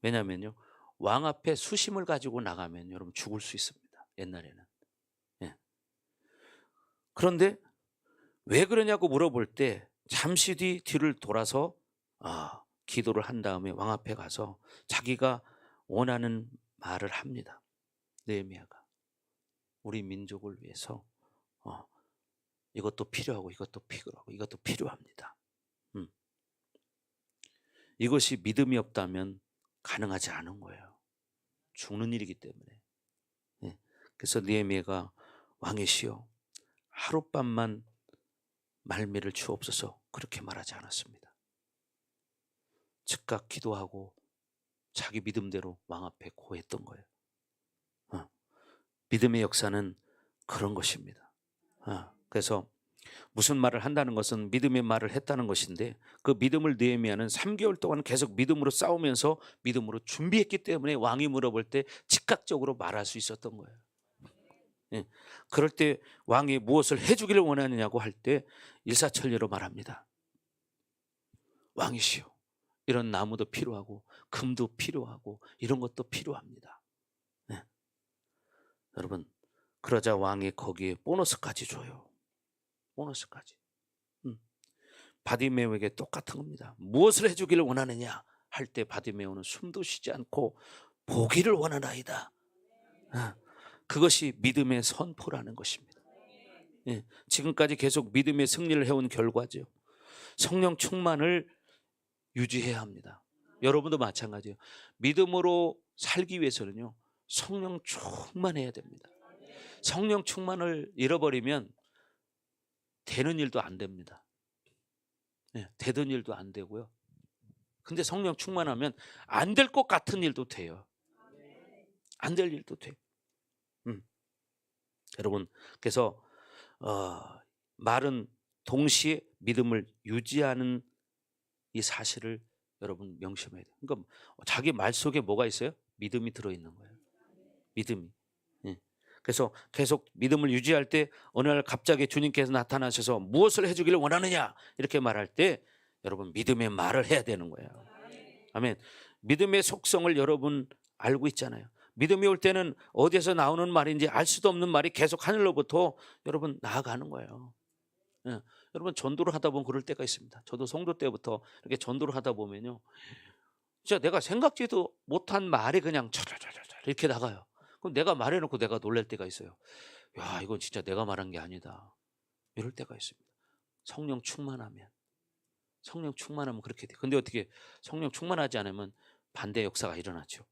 A: 왜냐면요, 왕 앞에 수심을 가지고 나가면 여러분 죽을 수 있습니다. 옛날에는. 예. 그런데 왜 그러냐고 물어볼 때 잠시 뒤를 돌아서 기도를 한 다음에 왕 앞에 가서 자기가 원하는 말을 합니다. 느헤미야가 우리 민족을 위해서 이것도 필요하고 이것도 필요하고 이것도 필요합니다. 이것이 믿음이 없다면 가능하지 않은 거예요. 죽는 일이기 때문에. 예. 그래서 느헤미야가 왕이시여 하룻밤만 말미를 주옵소서 그렇게 말하지 않았습니다. 즉각 기도하고 자기 믿음대로 왕 앞에 고했던 거예요. 믿음의 역사는 그런 것입니다. 그래서 무슨 말을 한다는 것은 믿음의 말을 했다는 것인데 그 믿음을 느헤미야는 3개월 동안 계속 믿음으로 싸우면서 믿음으로 준비했기 때문에 왕이 물어볼 때 즉각적으로 말할 수 있었던 거예요. 예. 그럴 때 왕이 무엇을 해주기를 원하느냐고 할 때 일사천리로 말합니다. 왕이시여 이런 나무도 필요하고 금도 필요하고 이런 것도 필요합니다. 예. 여러분, 그러자 왕이 거기에 보너스까지 줘요. 보너스까지. 바디메오에게 똑같은 겁니다. 무엇을 해주기를 원하느냐 할 때 바디메오는 숨도 쉬지 않고 보기를 원하나이다. 그것이 믿음의 선포라는 것입니다. 예, 지금까지 계속 믿음의 승리를 해온 결과죠. 성령 충만을 유지해야 합니다. 여러분도 마찬가지예요. 믿음으로 살기 위해서는요, 성령 충만해야 됩니다. 성령 충만을 잃어버리면 되는 일도 안 됩니다. 네, 되던 일도 안 되고요. 근데 성령 충만하면 안 될 것 같은 일도 돼요. 안 될 일도 돼요. 여러분, 그래서 말은 동시에 믿음을 유지하는 이 사실을 여러분 명심해야 돼요. 그러니까 자기 말 속에 뭐가 있어요? 믿음이 들어있는 거예요. 믿음이. 예. 그래서 계속 믿음을 유지할 때 어느 날 갑자기 주님께서 나타나셔서 무엇을 해주기를 원하느냐 이렇게 말할 때 여러분 믿음의 말을 해야 되는 거예요. 아멘. 믿음의 속성을 여러분 알고 있잖아요. 믿음이 올 때는 어디에서 나오는 말인지 알 수도 없는 말이 계속 하늘로부터 여러분 나아가는 거예요. 예. 여러분 전도를 하다 보면 그럴 때가 있습니다. 저도 성도 때부터 이렇게 전도를 하다 보면요, 진짜 내가 생각지도 못한 말이 그냥 이렇게 나가요. 그럼 내가 말해놓고 내가 놀랄 때가 있어요. 야, 이건 진짜 내가 말한 게 아니다. 이럴 때가 있습니다. 성령 충만하면 그렇게 돼. 근데 어떻게 성령 충만하지 않으면 반대 역사가 일어나죠.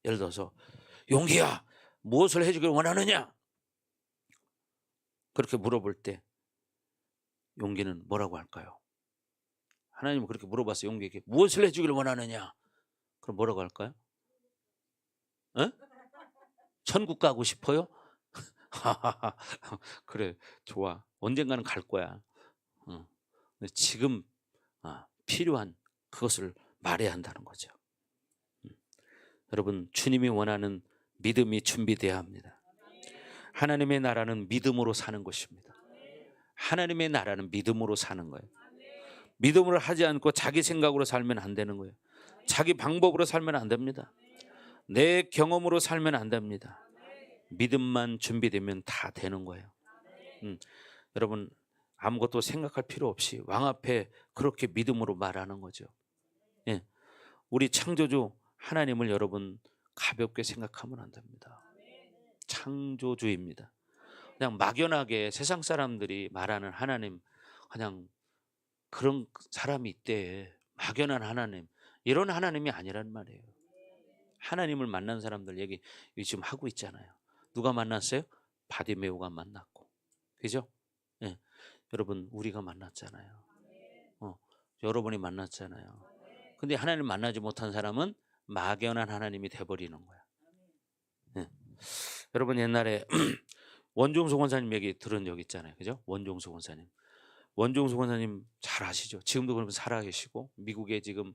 A: 예를 들어서 용기야 무엇을 해주길 원하느냐 그렇게 물어볼 때 용기는 뭐라고 할까요? 하나님은 그렇게 물어봤어요. 용기에게 무엇을 해주길 원하느냐 그럼 뭐라고 할까요? 에? 천국 가고 싶어요? 그래 좋아 언젠가는 갈 거야. 지금 필요한 그것을 말해야 한다는 거죠. 여러분 주님이 원하는 믿음이 준비돼야 합니다. 하나님의 나라는 믿음으로 사는 것입니다. 하나님의 나라는 믿음으로 사는 거예요. 믿음으로 하지 않고 자기 생각으로 살면 안 되는 거예요. 자기 방법으로 살면 안 됩니다. 내 경험으로 살면 안 됩니다. 믿음만 준비되면 다 되는 거예요. 여러분 아무것도 생각할 필요 없이 왕 앞에 그렇게 믿음으로 말하는 거죠. 예. 우리 창조주 하나님을 여러분 가볍게 생각하면 안 됩니다. 창조주입니다. 그냥 막연하게 세상 사람들이 말하는 하나님, 그냥 그런 사람이 있대. 막연한 하나님. 이런 하나님이 아니란 말이에요. 하나님을 만난 사람들 얘기 요즘 하고 있잖아요. 누가 만났어요? 바디메오가 만났고. 그죠? 예. 여러분, 우리가 만났잖아요. 여러분이 만났잖아요. 근데 하나님 만나지 못한 사람은 막연한 하나님이 돼버리는 거야. 예. 여러분, 옛날에 원종수 권사님 얘기 들은 적 있잖아요. 그죠? 원종수 권사님. 원종수 권사님 잘 아시죠? 지금도 그러면 살아계시고 미국에 지금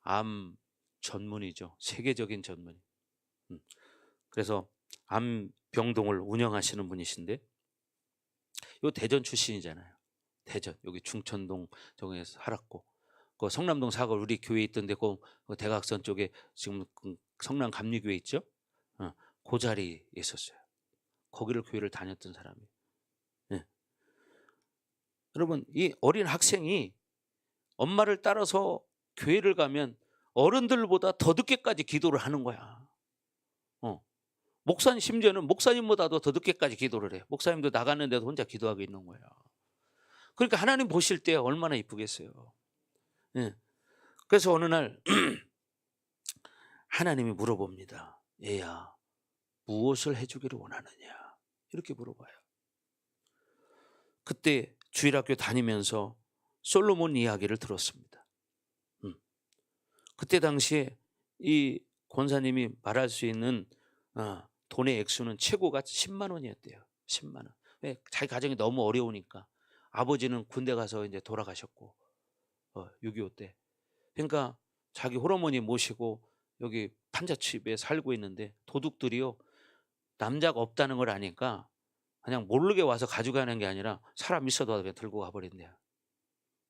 A: 암 전문이죠. 세계적인 전문. 그래서 암 병동을 운영하시는 분이신데 요 대전 출신이잖아요. 대전 여기 중천동 정에서 살았고 그 성남동 사거 우리 교회 있던데 그 대각선 쪽에 지금 그 성남 감리교회 있죠? 그 자리에 있었어요. 거기를 교회를 다녔던 사람이. 예. 여러분 이 어린 학생이 엄마를 따라서 교회를 가면 어른들보다 더 늦게까지 기도를 하는 거야. 목사님 심지어는 목사님보다도 더 늦게까지 기도를 해. 목사님도 나갔는데도 혼자 기도하고 있는 거야. 그러니까 하나님 보실 때 얼마나 이쁘겠어요. 예. 그래서 어느 날 하나님이 물어봅니다. 얘야 무엇을 해주기를 원하느냐 이렇게 물어봐요. 그때 주일학교 다니면서 솔로몬 이야기를 들었습니다. 그때 당시에 이 권사님이 말할 수 있는 돈의 액수는 최고가 10만 원이었대요. 10만 원. 왜? 자기 가정이 너무 어려우니까. 아버지는 군대 가서 이제 돌아가셨고 6.25 때. 그러니까 자기 홀어머니 모시고 여기 판자집에 살고 있는데 도둑들이요 남자가 없다는 걸 아니까 그냥 모르게 와서 가져가는 게 아니라 사람 있어도 그냥 들고 가버린대요.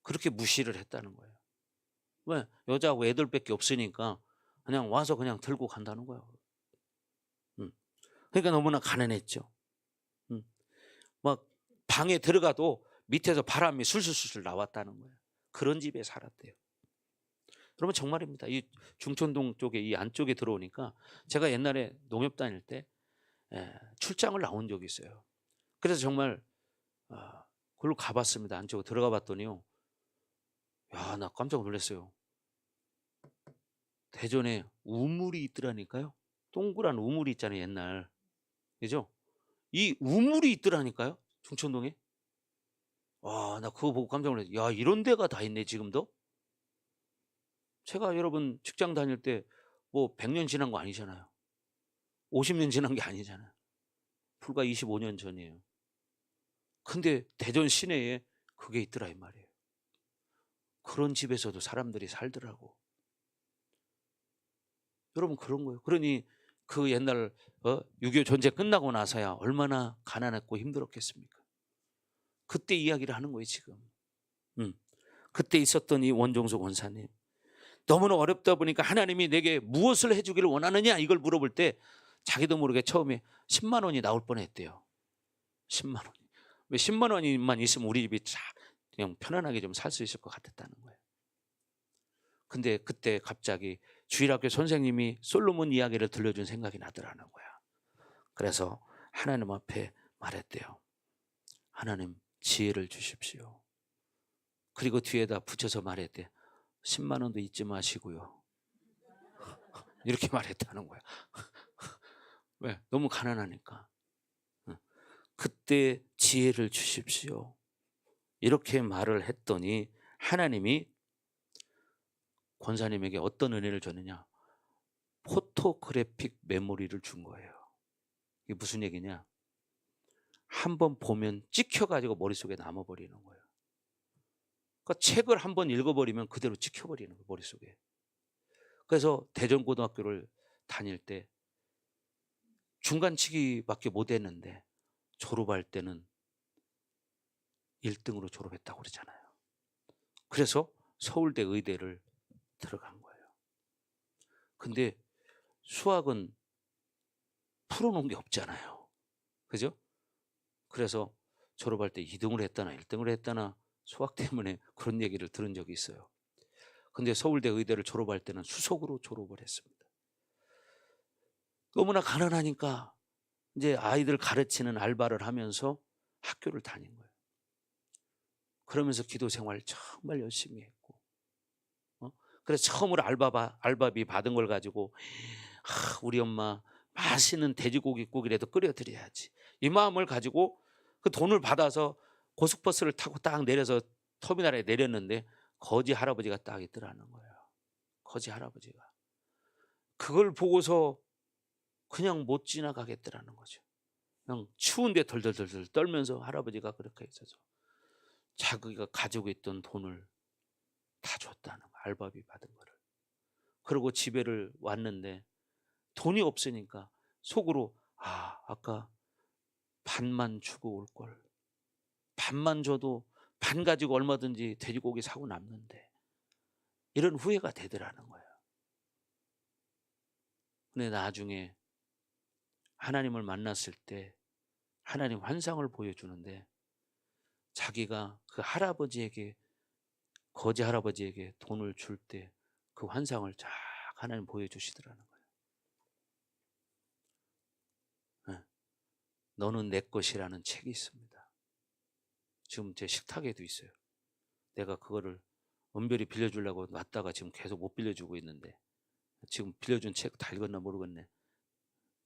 A: 그렇게 무시를 했다는 거예요. 왜? 여자하고 애들밖에 없으니까 그냥 와서 그냥 들고 간다는 거예요. 그러니까 너무나 가난했죠. 막 방에 들어가도 밑에서 바람이 술술술 나왔다는 거예요. 그런 집에 살았대요. 여러분 정말입니다. 이 중천동 쪽에 이 안쪽에 들어오니까 제가 옛날에 농협 다닐 때 출장을 나온 적이 있어요. 그래서 정말 그걸로 가봤습니다. 안쪽으로 들어가 봤더니요. 야, 나 깜짝 놀랐어요. 대전에 우물이 있더라니까요. 동그란 우물이 있잖아요. 옛날. 그죠? 이 우물이 있더라니까요. 중천동에. 와, 나 그거 보고 깜짝 놀랐어요. 야, 이런 데가 다 있네 지금도. 제가 여러분 직장 다닐 때 뭐 100년 지난 거 아니잖아요. 50년 지난 게 아니잖아요. 불과 25년 전이에요. 근데 대전 시내에 그게 있더라 이 말이에요. 그런 집에서도 사람들이 살더라고. 여러분 그런 거예요. 그러니 그 옛날 6.25 전쟁 끝나고 나서야 얼마나 가난했고 힘들었겠습니까? 그때 이야기를 하는 거예요 지금. 그때 있었던 이 원종수 권사님. 너무나 어렵다 보니까 하나님이 내게 무엇을 해주기를 원하느냐 이걸 물어볼 때 자기도 모르게 처음에 10만 원이 나올 뻔했대요. 10만 원. 왜 10만 원만 있으면 우리 집이 그냥 편안하게 좀 살 수 있을 것 같았다는 거예요. 근데 그때 갑자기 주일학교 선생님이 솔로몬 이야기를 들려준 생각이 나더라는 거야. 그래서 하나님 앞에 말했대요. 하나님 지혜를 주십시오. 그리고 뒤에다 붙여서 말했대. 10만 원도 잊지 마시고요. 이렇게 말했다는 거야. 왜? 너무 가난하니까. 그때 지혜를 주십시오. 이렇게 말을 했더니 하나님이 권사님에게 어떤 은혜를 줬느냐? 포토그래픽 메모리를 준 거예요. 이게 무슨 얘기냐? 한번 보면 찍혀가지고 머릿속에 남아버리는 거예요. 그러니까 책을 한번 읽어버리면 그대로 찍혀버리는 거예요, 머릿속에. 그래서 대전고등학교를 다닐 때 중간치기밖에 못했는데 졸업할 때는 1등으로 졸업했다고 그러잖아요. 그래서 서울대 의대를 들어간 거예요. 근데 수학은 풀어놓은 게 없잖아요. 그죠? 그래서 졸업할 때 2등을 했다나 1등을 했다나 수학 때문에 그런 얘기를 들은 적이 있어요. 근데 서울대 의대를 졸업할 때는 수석으로 졸업을 했습니다. 너무나 가난하니까 이제 아이들 가르치는 알바를 하면서 학교를 다닌 거예요. 그러면서 기도 생활 정말 열심히 했고, 그래서 처음으로 알바비 받은 걸 가지고 우리 엄마 맛있는 돼지고기국이라도 끓여드려야지, 이 마음을 가지고 그 돈을 받아서 고속버스를 타고 딱 내려서 터미널에 내렸는데 거지 할아버지가 딱 있더라는 거예요. 거지 할아버지가. 그걸 보고서 그냥 못 지나가겠더라는 거죠. 그냥 추운데 덜덜덜덜 떨면서 할아버지가 그렇게 있어서 자기가 가지고 있던 돈을 다 줬다는 거예요. 알바비 받은 거를. 그리고 집에를 왔는데 돈이 없으니까 속으로 아까 반만 주고 올 걸. 반만 줘도 반 가지고 얼마든지 돼지고기 사고 남는데, 이런 후회가 되더라는 거예요. 근데 나중에 하나님을 만났을 때 하나님 환상을 보여주는데, 자기가 그 할아버지에게, 거지 할아버지에게 돈을 줄 때 그 환상을 쫙 하나님 보여주시더라는 거예요. 네. 너는 내 것이라는 책이 있습니다. 지금 제 식탁에도 있어요. 내가 그거를 은별히 빌려주려고 놨다가 지금 계속 못 빌려주고 있는데, 지금 빌려준 책 다 읽었나 모르겠네.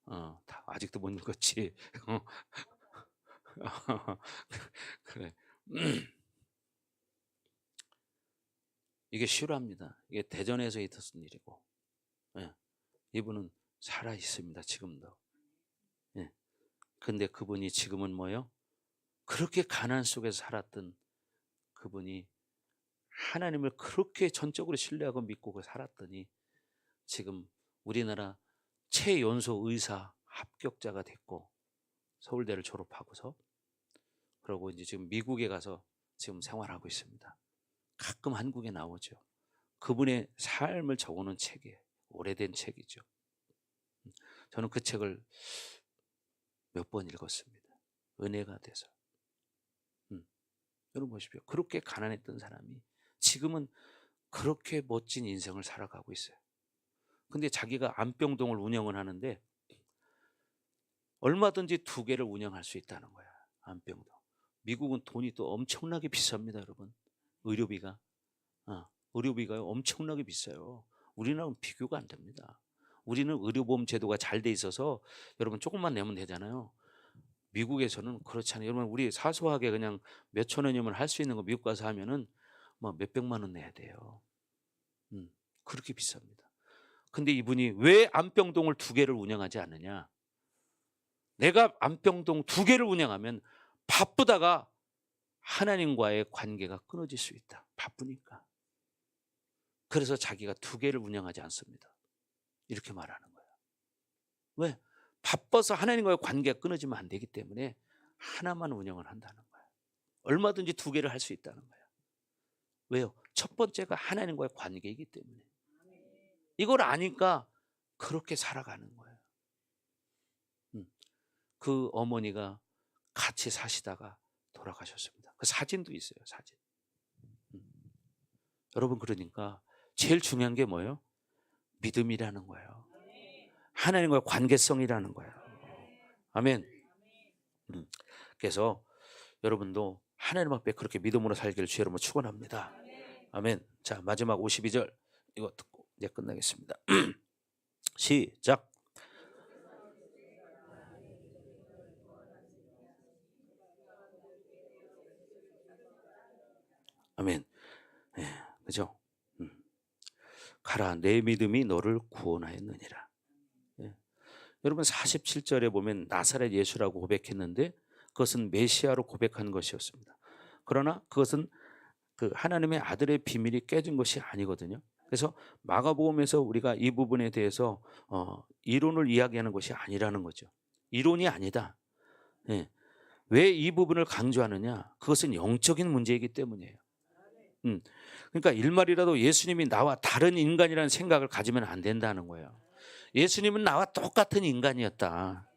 A: 다 아직도 못 읽었지. 그래. 이게 실화입니다. 이게 대전에서 있었던 일이고, 이분은 살아 있습니다. 지금도. 근데 그분이 지금은 뭐요? 그렇게 가난 속에서 살았던 그분이 하나님을 그렇게 전적으로 신뢰하고 믿고 살았더니 지금 우리나라 최연소 의사 합격자가 됐고, 서울대를 졸업하고서, 그러고 이제 지금 미국에 가서 지금 생활하고 있습니다. 가끔 한국에 나오죠. 그분의 삶을 적어놓은 책이에요. 오래된 책이죠. 저는 그 책을 몇 번 읽었습니다. 은혜가 돼서. 여러분 보십시오. 그렇게 가난했던 사람이 지금은 그렇게 멋진 인생을 살아가고 있어요. 근데 자기가 안병동을 운영을 하는데 얼마든지 2개를 운영할 수 있다는 거야. 안병동. 미국은 돈이 또 엄청나게 비쌉니다, 여러분. 의료비가. 의료비가요, 엄청나게 비싸요. 우리나라는 비교가 안 됩니다. 우리는 의료보험 제도가 잘 돼 있어서 여러분 조금만 내면 되잖아요. 미국에서는 그렇지 않아요. 여러분, 우리 사소하게 그냥 몇천 원이면 할 수 있는 거 미국 가서 하면은 뭐 몇백만 원 내야 돼요. 그렇게 비쌉니다. 근데 이분이 왜 안병동을 2개를 운영하지 않느냐? 내가 안병동 2개를 운영하면 바쁘다가 하나님과의 관계가 끊어질 수 있다. 바쁘니까. 그래서 자기가 2개를 운영하지 않습니다. 이렇게 말하는 거예요. 왜? 바빠서 하나님과의 관계가 끊어지면 안 되기 때문에 하나만 운영을 한다는 거예요. 얼마든지 2개를 할 수 있다는 거예요. 왜요? 첫 번째가 하나님과의 관계이기 때문에. 이걸 아니까 그렇게 살아가는 거예요. 그 어머니가 같이 사시다가 돌아가셨습니다. 그 사진도 있어요. 사진. 여러분, 그러니까 제일 중요한 게 뭐예요? 믿음이라는 거예요. 하나님과의 관계성이라는 거예요. 아멘. 그래서 여러분도 하나님 앞에 그렇게 믿음으로 살기를 주의 이름으로 축원합니다. 아멘. 자, 마지막 52절 이거 듣고 이제 끝나겠습니다. 시작. 아멘. 그죠? 가라, 내 믿음이 너를 구원하였느니라. 여러분, 47절에 보면 나사렛 예수라고 고백했는데 그것은 메시아로 고백한 것이었습니다. 그러나 그것은 그 하나님의 아들의 비밀이 깨진 것이 아니거든요. 그래서 마가복음에서 우리가 이 부분에 대해서 이론을 이야기하는 것이 아니라는 거죠. 이론이 아니다. 왜 이 부분을 강조하느냐? 그것은 영적인 문제이기 때문이에요. 그러니까 일말이라도 예수님이 나와 다른 인간이라는 생각을 가지면 안 된다는 거예요. 예수님은 나와 똑같은 인간이었다.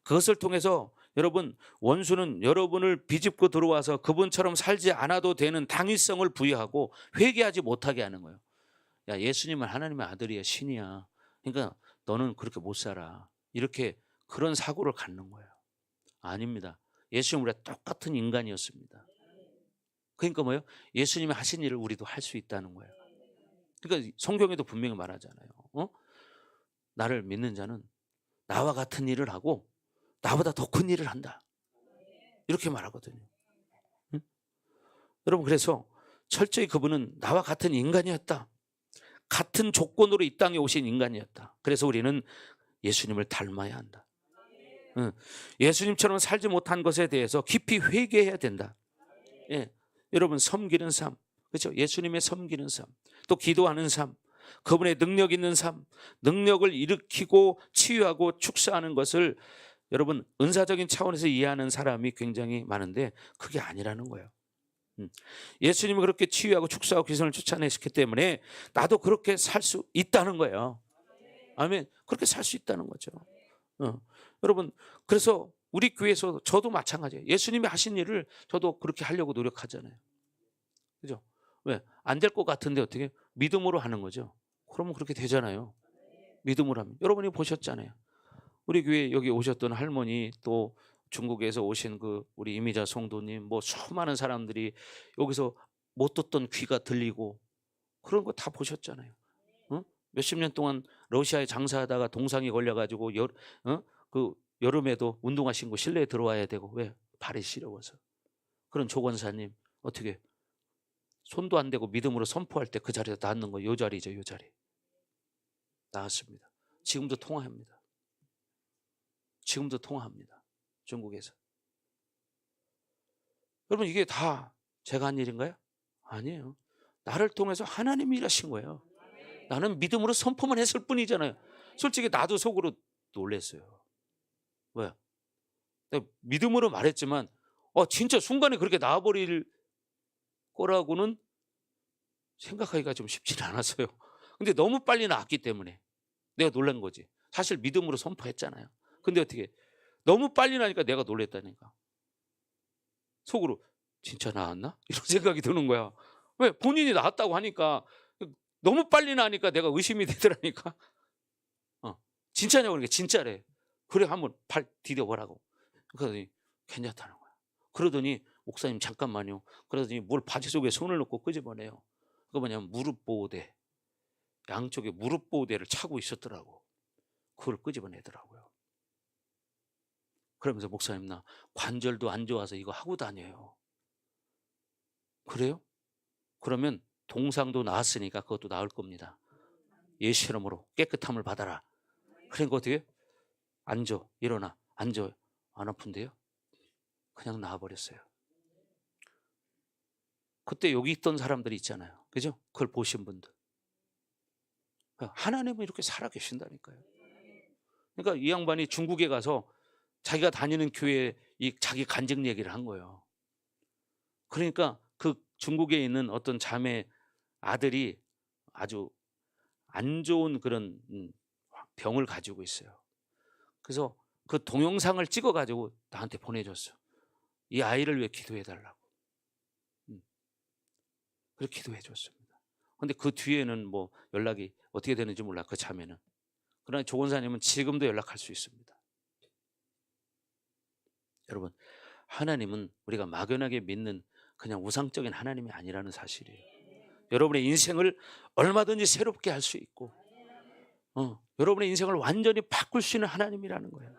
A: 그것을 통해서 여러분, 원수는 여러분을 비집고 들어와서 그분처럼 살지 않아도 되는 당위성을 부여하고 회개하지 못하게 하는 거예요. 야, 예수님은 하나님의 아들이야, 신이야. 그러니까 너는 그렇게 못 살아. 이렇게 그런 사고를 갖는 거예요. 아닙니다. 예수님 우리가 똑같은 인간이었습니다. 그러니까 뭐예요? 예수님이 하신 일을 우리도 할 수 있다는 거예요. 그러니까 성경에도 분명히 말하잖아요. 나를 믿는 자는 나와 같은 일을 하고 나보다 더 큰 일을 한다. 이렇게 말하거든요. 응? 여러분, 그래서 철저히 그분은 나와 같은 인간이었다. 같은 조건으로 이 땅에 오신 인간이었다. 그래서 우리는 예수님을 닮아야 한다. 응. 예수님처럼 살지 못한 것에 대해서 깊이 회개해야 된다. 예. 여러분, 섬기는 삶, 그렇죠? 예수님의 섬기는 삶, 또 기도하는 삶, 그분의 능력 있는 삶, 능력을 일으키고 치유하고 축사하는 것을 여러분 은사적인 차원에서 이해하는 사람이 굉장히 많은데 그게 아니라는 거예요. 예수님이 그렇게 치유하고 축사하고 귀신을 쫓아내셨기 때문에 나도 그렇게 살 수 있다는 거예요. 아멘. 그렇게 살 수 있다는 거죠. 여러분, 그래서 우리 교회에서 저도 마찬가지예요. 예수님이 하신 일을 저도 그렇게 하려고 노력하잖아요. 그죠? 왜? 안 될 것 같은데 어떻게? 믿음으로 하는 거죠. 그러면 그렇게 되잖아요. 믿음으로 하면. 여러분이 보셨잖아요. 우리 교회 여기 오셨던 할머니, 또 중국에서 오신 그 우리 이미자 성도님, 뭐 수많은 사람들이 여기서 못 듣던 귀가 들리고 그런 거 다 보셨잖아요. 몇십 년 동안 러시아에 장사하다가 동상이 걸려가지고 그 여름에도 운동화 신고 실내에 들어와야 되고, 왜? 발이 시려워서. 그런 조건사님 어떻게 손도 안 대고 믿음으로 선포할 때 그 자리에서 낫는 거, 요 자리죠, 요 자리. 나왔습니다. 지금도 통화합니다. 지금도 통화합니다. 중국에서. 여러분, 이게 다 제가 한 일인가요? 아니에요. 나를 통해서 하나님이 일하신 거예요. 나는 믿음으로 선포만 했을 뿐이잖아요. 솔직히 나도 속으로 놀랐어요. 왜? 내가 믿음으로 말했지만 진짜 순간에 그렇게 나와버릴 거라고는 생각하기가 좀 쉽지는 않았어요. 근데 너무 빨리 나왔기 때문에 내가 놀란 거지. 사실 믿음으로 선포했잖아요. 근데 어떻게 너무 빨리 나니까 내가 놀랬다니까. 속으로 진짜 나왔나? 이런 생각이 드는 거야. 왜? 본인이 나왔다고 하니까 너무 빨리 나니까 내가 의심이 되더라니까. 진짜냐고 그러니까 진짜래. 그래, 한번 발 디뎌보라고. 그러더니 괜찮다는 거야. 그러더니 목사님 잠깐만요. 그러더니 뭘 바지 속에 손을 넣고 끄집어내요. 그거 뭐냐면 무릎 보호대. 양쪽에 무릎 보호대를 차고 있었더라고. 그걸 끄집어내더라고요. 그러면서 목사님, 나 관절도 안 좋아서 이거 하고 다녀요. 그래요? 그러면 동상도 나았으니까 그것도 나을 겁니다. 예수 이름으로 깨끗함을 받아라. 그러니까 어떻게? 앉아, 일어나, 앉아. 안 아픈데요? 그냥 나와버렸어요. 그때 여기 있던 사람들이 있잖아요. 그죠? 그걸 보신 분들. 하나님은 이렇게 살아계신다니까요. 그러니까 이 양반이 중국에 가서 자기가 다니는 교회에 자기 간증 얘기를 한 거예요. 그러니까 그 중국에 있는 어떤 자매 아들이 아주 안 좋은 그런 병을 가지고 있어요. 그래서 그 동영상을 찍어가지고 나한테 보내줬어. 이 아이를 위해 기도해달라고. 그렇게 기도해 줬습니다. 근데 그 뒤에는 뭐 연락이 어떻게 되는지 몰라, 그 자매는. 그러나 조건사님은 지금도 연락할 수 있습니다. 여러분, 하나님은 우리가 막연하게 믿는 그냥 우상적인 하나님이 아니라는 사실이에요. 여러분의 인생을 얼마든지 새롭게 할 수 있고 여러분의 인생을 완전히 바꿀 수 있는 하나님이라는 거예요.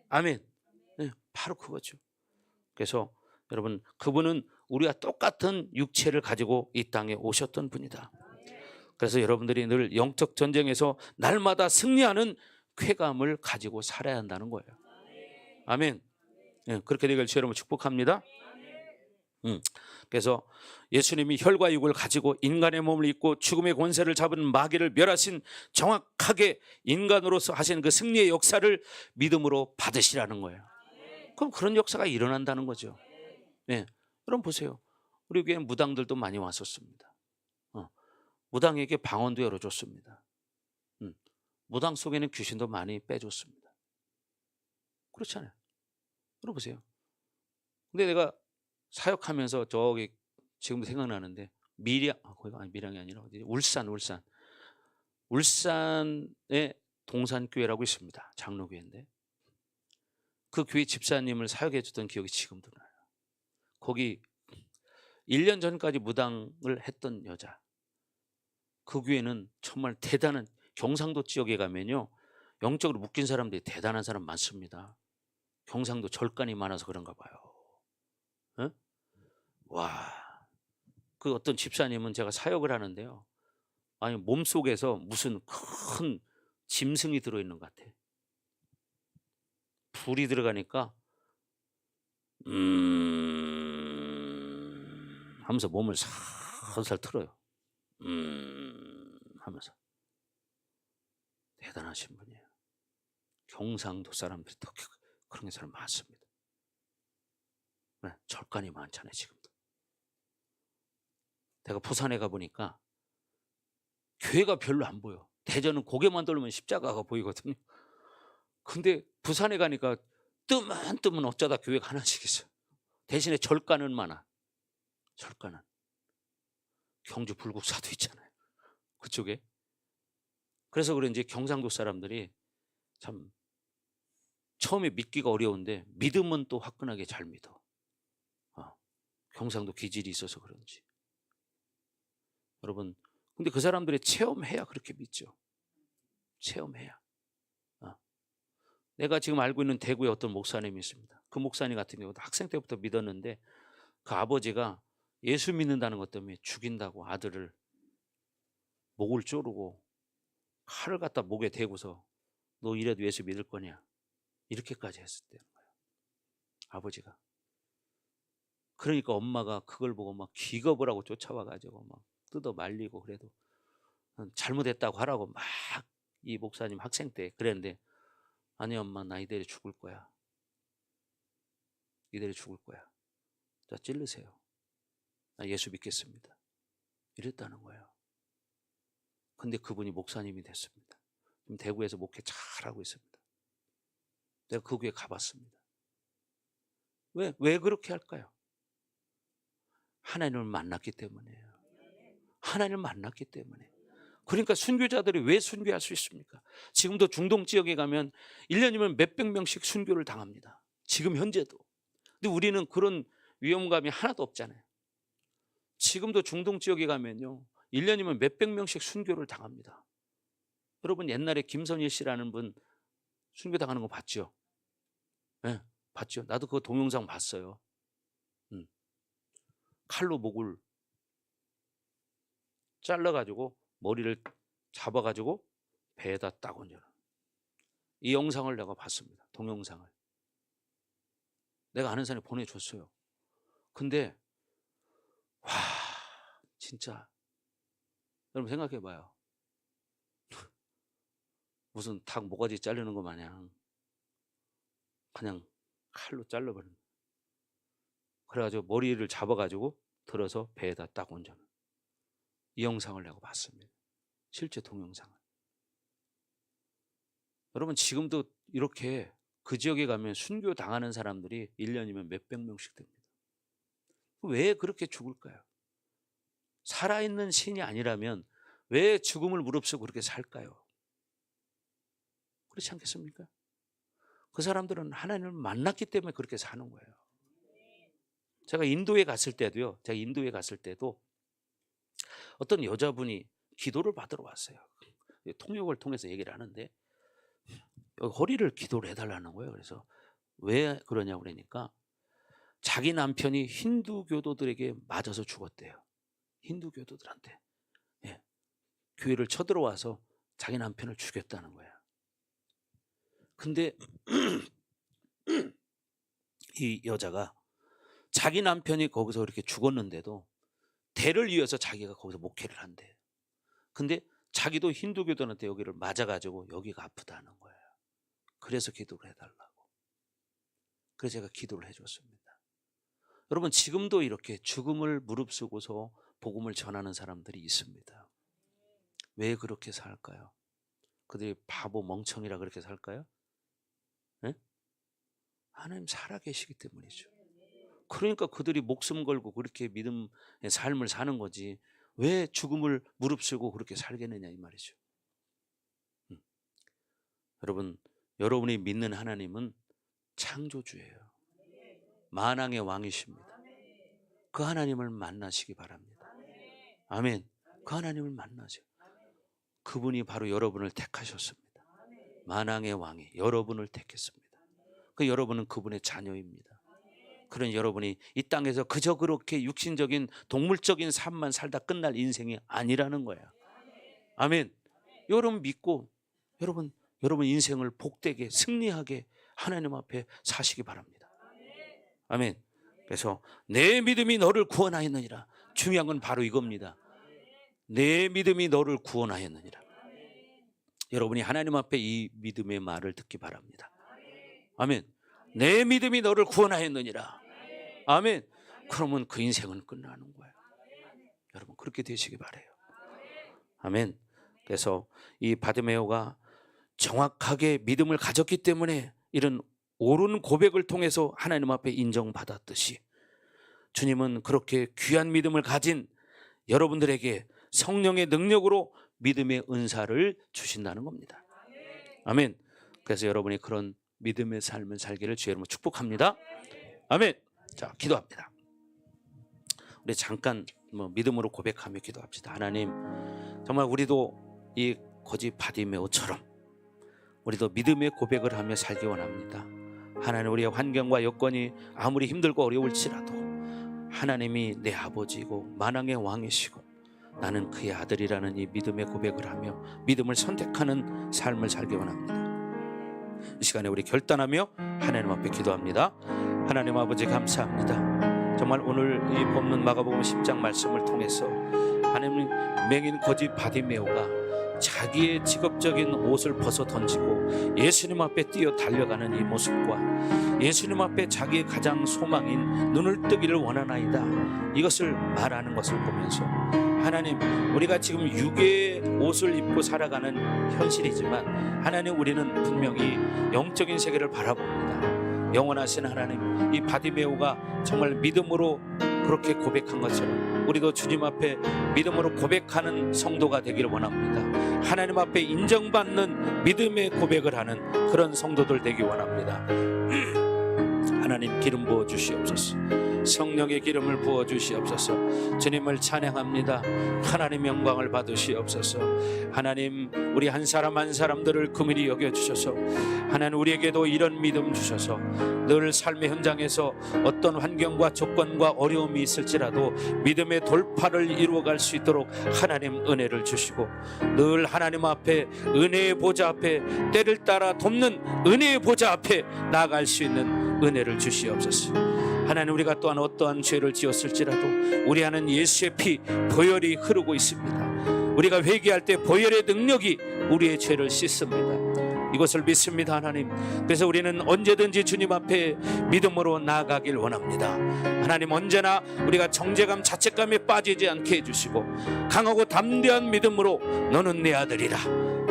A: 아멘. 네, 바로 그거죠. 그래서 여러분, 그분은 우리와 똑같은 육체를 가지고 이 땅에 오셨던 분이다. 그래서 여러분들이 늘 영적 전쟁에서 날마다 승리하는 쾌감을 가지고 살아야 한다는 거예요. 아멘. 네, 그렇게 되길 주 여러분 축복합니다. 그래서 예수님이 혈과 육을 가지고 인간의 몸을 입고 죽음의 권세를 잡은 마귀를 멸하신, 정확하게 인간으로서 하신 그 승리의 역사를 믿음으로 받으시라는 거예요. 그럼 그런 역사가 일어난다는 거죠. 네. 여러분 보세요. 우리 교회는 무당들도 많이 왔었습니다. 무당에게 방언도 열어줬습니다. 무당 속에는 귀신도 많이 빼줬습니다. 그렇잖아요. 들어보세요. 근데 내가 사역하면서 저기 지금도 생각나는데 거기가 아니 밀양이 아니라 어디 울산에 동산교회라고 있습니다. 장로교회인데 그 교회 집사님을 사역해 줬던 기억이 지금도 나요. 거기 1년 전까지 무당을 했던 여자. 그 교회는 정말 대단한, 경상도 지역에 가면요 영적으로 묶인 사람들이 대단한 사람 많습니다. 경상도 절간이 많아서 그런가 봐요. 어? 와, 그 어떤 집사님은 제가 사역을 하는데요, 아니 몸속에서 무슨 큰 짐승이 들어있는 것 같아. 불이 들어가니까 하면서 몸을 살살 틀어요. 하면서. 대단하신 분이에요. 경상도 사람들이 더 그런 사람 많습니다. 네, 절간이 많잖아요 지금도. 내가 부산에 가보니까 교회가 별로 안 보여. 대전은 고개만 돌리면 십자가가 보이거든요. 근데 부산에 가니까 뜨문뜨문 어쩌다 교회가 하나씩 있어요. 대신에 절간은 많아. 절간은. 경주 불국사도 있잖아요 그쪽에. 그래서 그런지 경상도 사람들이 참 처음에 믿기가 어려운데 믿음은 또 화끈하게 잘 믿어. 경상도 기질이 있어서 그런지. 여러분, 근데 그 사람들이 체험해야 그렇게 믿죠. 체험해야. 내가 지금 알고 있는 대구에 어떤 목사님이 있습니다. 그 목사님 같은 경우도 학생 때부터 믿었는데 그 아버지가 예수 믿는다는 것 때문에 죽인다고 아들을 목을 조르고 칼을 갖다 목에 대고서 너 이래도 예수 믿을 거냐 이렇게까지 했었다는 거예요. 아버지가. 그러니까 엄마가 그걸 보고 막 기겁을 하고 쫓아와가지고 막 뜯어 말리고, 그래도 잘못했다고 하라고 막 이 목사님 학생 때 그랬는데, 아니 엄마 나 이대로 죽을 거야. 이대로 죽을 거야. 자 찔르세요. 나 예수 믿겠습니다. 이랬다는 거예요. 근데 그분이 목사님이 됐습니다. 지금 대구에서 목회 잘하고 있습니다. 내가 그 교회 가봤습니다. 왜 그렇게 할까요? 하나님을 만났기 때문이에요. 하나님을 만났기 때문에. 그러니까 순교자들이 왜 순교할 수 있습니까? 지금도 중동 지역에 가면 1년이면 몇백 명씩 순교를 당합니다. 지금 현재도. 근데 우리는 그런 위험감이 하나도 없잖아요. 지금도 중동 지역에 가면요 1년이면 몇백 명씩 순교를 당합니다. 여러분 옛날에 김선일 씨라는 분 순교 당하는 거 봤죠? 네, 봤죠. 나도 그 동영상 봤어요. 칼로 목을 잘라가지고 머리를 잡아가지고 배에다 딱 얹어요. 이 영상을 내가 봤습니다. 동영상을. 내가 아는 사람이 보내줬어요. 근데 와 진짜 여러분 생각해봐요. 무슨 닭 모가지 자르는 거 마냥 그냥 칼로 잘라버리는. 그래가지고 머리를 잡아가지고 들어서 배에다 딱 얹어요. 이 영상을 내가 봤습니다. 실제 동영상을. 여러분 지금도 이렇게 그 지역에 가면 순교 당하는 사람들이 1년이면 몇백 명씩 됩니다. 왜 그렇게 죽을까요? 살아있는 신이 아니라면 왜 죽음을 무릅쓰고 그렇게 살까요? 그렇지 않겠습니까? 그 사람들은 하나님을 만났기 때문에 그렇게 사는 거예요. 제가 인도에 갔을 때도 어떤 여자분이 기도를 받으러 왔어요. 통역을 통해서 얘기를 하는데 허리를 기도를 해달라는 거예요. 그래서 왜 그러냐고 그러니까 자기 남편이 힌두교도들에게 맞아서 죽었대요. 힌두교도들한테. 예. 교회를 쳐들어와서 자기 남편을 죽였다는 거예요. 근데 이 여자가 자기 남편이 거기서 이렇게 죽었는데도 대를 이어서 자기가 거기서 목회를 한대요. 근데 자기도 힌두교도한테 여기를 맞아가지고 여기가 아프다는 거예요. 그래서 기도를 해달라고. 그래서 제가 기도를 해줬습니다. 여러분 지금도 이렇게 죽음을 무릅쓰고서 복음을 전하는 사람들이 있습니다. 왜 그렇게 살까요? 그들이 바보 멍청이라 그렇게 살까요? 네? 하나님 살아계시기 때문이죠. 그러니까 그들이 목숨 걸고 그렇게 믿음의 삶을 사는 거지 왜 죽음을 무릅쓰고 그렇게 살겠느냐 이 말이죠. 여러분, 여러분이 믿는 하나님은 창조주예요. 만왕의 왕이십니다. 그 하나님을 만나시기 바랍니다. 아멘. 그 하나님을 만나세요. 그분이 바로 여러분을 택하셨습니다. 만왕의 왕이 여러분을 택했습니다. 그 여러분은 그분의 자녀입니다. 그런 여러분이 이 땅에서 그저 그렇게 육신적인 동물적인 삶만 살다 끝날 인생이 아니라는 거야. 아멘. 여러분 믿고 여러분 인생을 복되게 승리하게 하나님 앞에 사시기 바랍니다. 아멘. 그래서 내 믿음이 너를 구원하였느니라. 중요한 건 바로 이겁니다. 내 믿음이 너를 구원하였느니라. 여러분이 하나님 앞에 이 믿음의 말을 듣기 바랍니다. 아멘. 내 믿음이 너를 구원하였느니라. 아멘. 그러면 그 인생은 끝나는 거예요. 여러분 그렇게 되시기 바라요. 아멘. 그래서 이 바디메오가 정확하게 믿음을 가졌기 때문에 이런 옳은 고백을 통해서 하나님 앞에 인정받았듯이 주님은 그렇게 귀한 믿음을 가진 여러분들에게 성령의 능력으로 믿음의 은사를 주신다는 겁니다. 아멘. 그래서 여러분이 그런 믿음의 삶을 살기를 주의 이름으로 축복합니다. 아멘. 자, 기도합니다. 우리 잠깐 믿음으로 고백하며 기도합시다. 하나님, 정말 우리도 이 거지 바디메오처럼 우리도 믿음의 고백을 하며 살기 원합니다. 하나님, 우리의 환경과 여건이 아무리 힘들고 어려울지라도 하나님이 내 아버지이고 만왕의 왕이시고 나는 그의 아들이라는 이 믿음의 고백을 하며 믿음을 선택하는 삶을 살기 원합니다. 이 시간에 우리 결단하며 하나님 앞에 기도합니다. 하나님 아버지 감사합니다. 정말 오늘 이 본문 마가복음 10장 말씀을 통해서 하나님 맹인 거지 바디메오가 자기의 직업적인 옷을 벗어 던지고 예수님 앞에 뛰어 달려가는 이 모습과 예수님 앞에 자기의 가장 소망인 눈을 뜨기를 원하나이다 이것을 말하는 것을 보면서 하나님, 우리가 지금 육의 옷을 입고 살아가는 현실이지만 하나님, 우리는 분명히 영적인 세계를 바라봅니다. 영원하신 하나님, 이 바디메오가 정말 믿음으로 그렇게 고백한 것처럼 우리도 주님 앞에 믿음으로 고백하는 성도가 되기를 원합니다. 하나님 앞에 인정받는 믿음의 고백을 하는 그런 성도들 되기 원합니다. 하나님, 기름 부어 주시옵소서. 성령의 기름을 부어 주시옵소서. 주님을 찬양합니다. 하나님 영광을 받으시옵소서. 하나님, 우리 한 사람 한 사람들을 긍휼히 여겨 주셔서 하나님, 우리에게도 이런 믿음 주셔서 늘 삶의 현장에서 어떤 환경과 조건과 어려움이 있을지라도 믿음의 돌파를 이루어갈 수 있도록 하나님 은혜를 주시고 늘 하나님 앞에 은혜의 보좌 앞에 때를 따라 돕는 은혜의 보좌 앞에 나아갈 수 있는 은혜를 주시옵소서. 하나님, 우리가 또한 어떠한 죄를 지었을지라도 우리 안은 예수의 피 보혈이 흐르고 있습니다. 우리가 회개할 때 보혈의 능력이 우리의 죄를 씻습니다. 이것을 믿습니다. 하나님, 그래서 우리는 언제든지 주님 앞에 믿음으로 나아가길 원합니다. 하나님, 언제나 우리가 정죄감 자책감에 빠지지 않게 해주시고 강하고 담대한 믿음으로 너는 내 아들이라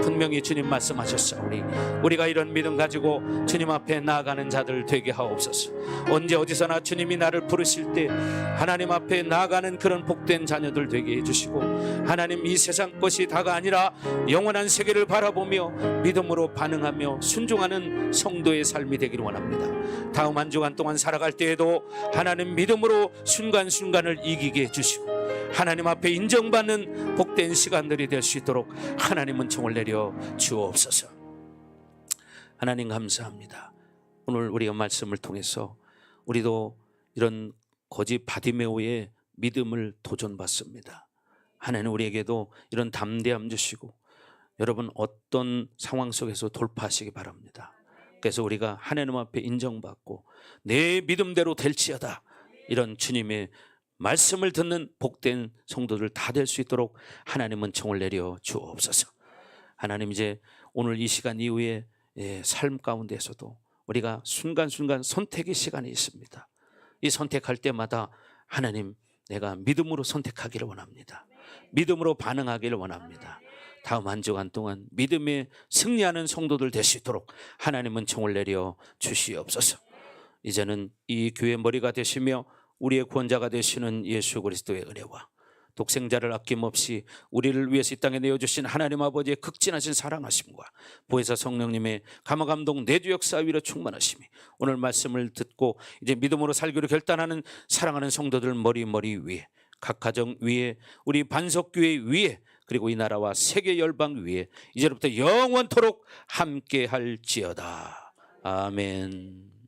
A: 분명히 주님 말씀하셨사오니 우리가 이런 믿음 가지고 주님 앞에 나아가는 자들 되게 하옵소서. 언제 어디서나 주님이 나를 부르실 때 하나님 앞에 나아가는 그런 복된 자녀들 되게 해주시고 하나님, 이 세상 것이 다가 아니라 영원한 세계를 바라보며 믿음으로 반응하며 순종하는 성도의 삶이 되기를 원합니다. 다음 한 주간 동안 살아갈 때에도 하나님 믿음으로 순간순간을 이기게 해주시고 하나님 앞에 인정받는 복된 시간들이 될 수 있도록 하나님 은총을 내려 주옵소서. 하나님 감사합니다. 오늘 우리의 말씀을 통해서 우리도 이런 거지 바디메오의 믿음을 도전받습니다. 하나님, 우리에게도 이런 담대함 주시고 여러분 어떤 상황 속에서 돌파하시기 바랍니다. 그래서 우리가 하나님 앞에 인정받고 내 믿음대로 될지어다 이런 주님의 말씀을 듣는 복된 성도들 다 될 수 있도록 하나님은 총을 내려 주옵소서. 하나님, 이제 오늘 이 시간 이후에 삶 가운데서도 우리가 순간순간 선택의 시간이 있습니다. 이 선택할 때마다 하나님, 내가 믿음으로 선택하기를 원합니다. 믿음으로 반응하기를 원합니다. 다음 한 주간 동안 믿음에 승리하는 성도들 될 수 있도록 하나님은 총을 내려 주시옵소서. 이제는 이 교회 머리가 되시며 우리의 구원자가 되시는 예수 그리스도의 은혜와 독생자를 아낌없이 우리를 위해서 이 땅에 내어주신 하나님 아버지의 극진하신 사랑하심과 보혜사 성령님의 감화감동 내주 역사 위로 충만하심이 오늘 말씀을 듣고 이제 믿음으로 살기로 결단하는 사랑하는 성도들 머리 위에, 각 가정 위에, 우리 반석교회 위에, 그리고 이 나라와 세계 열방 위에 이제부터 영원토록 함께할지어다. 아멘.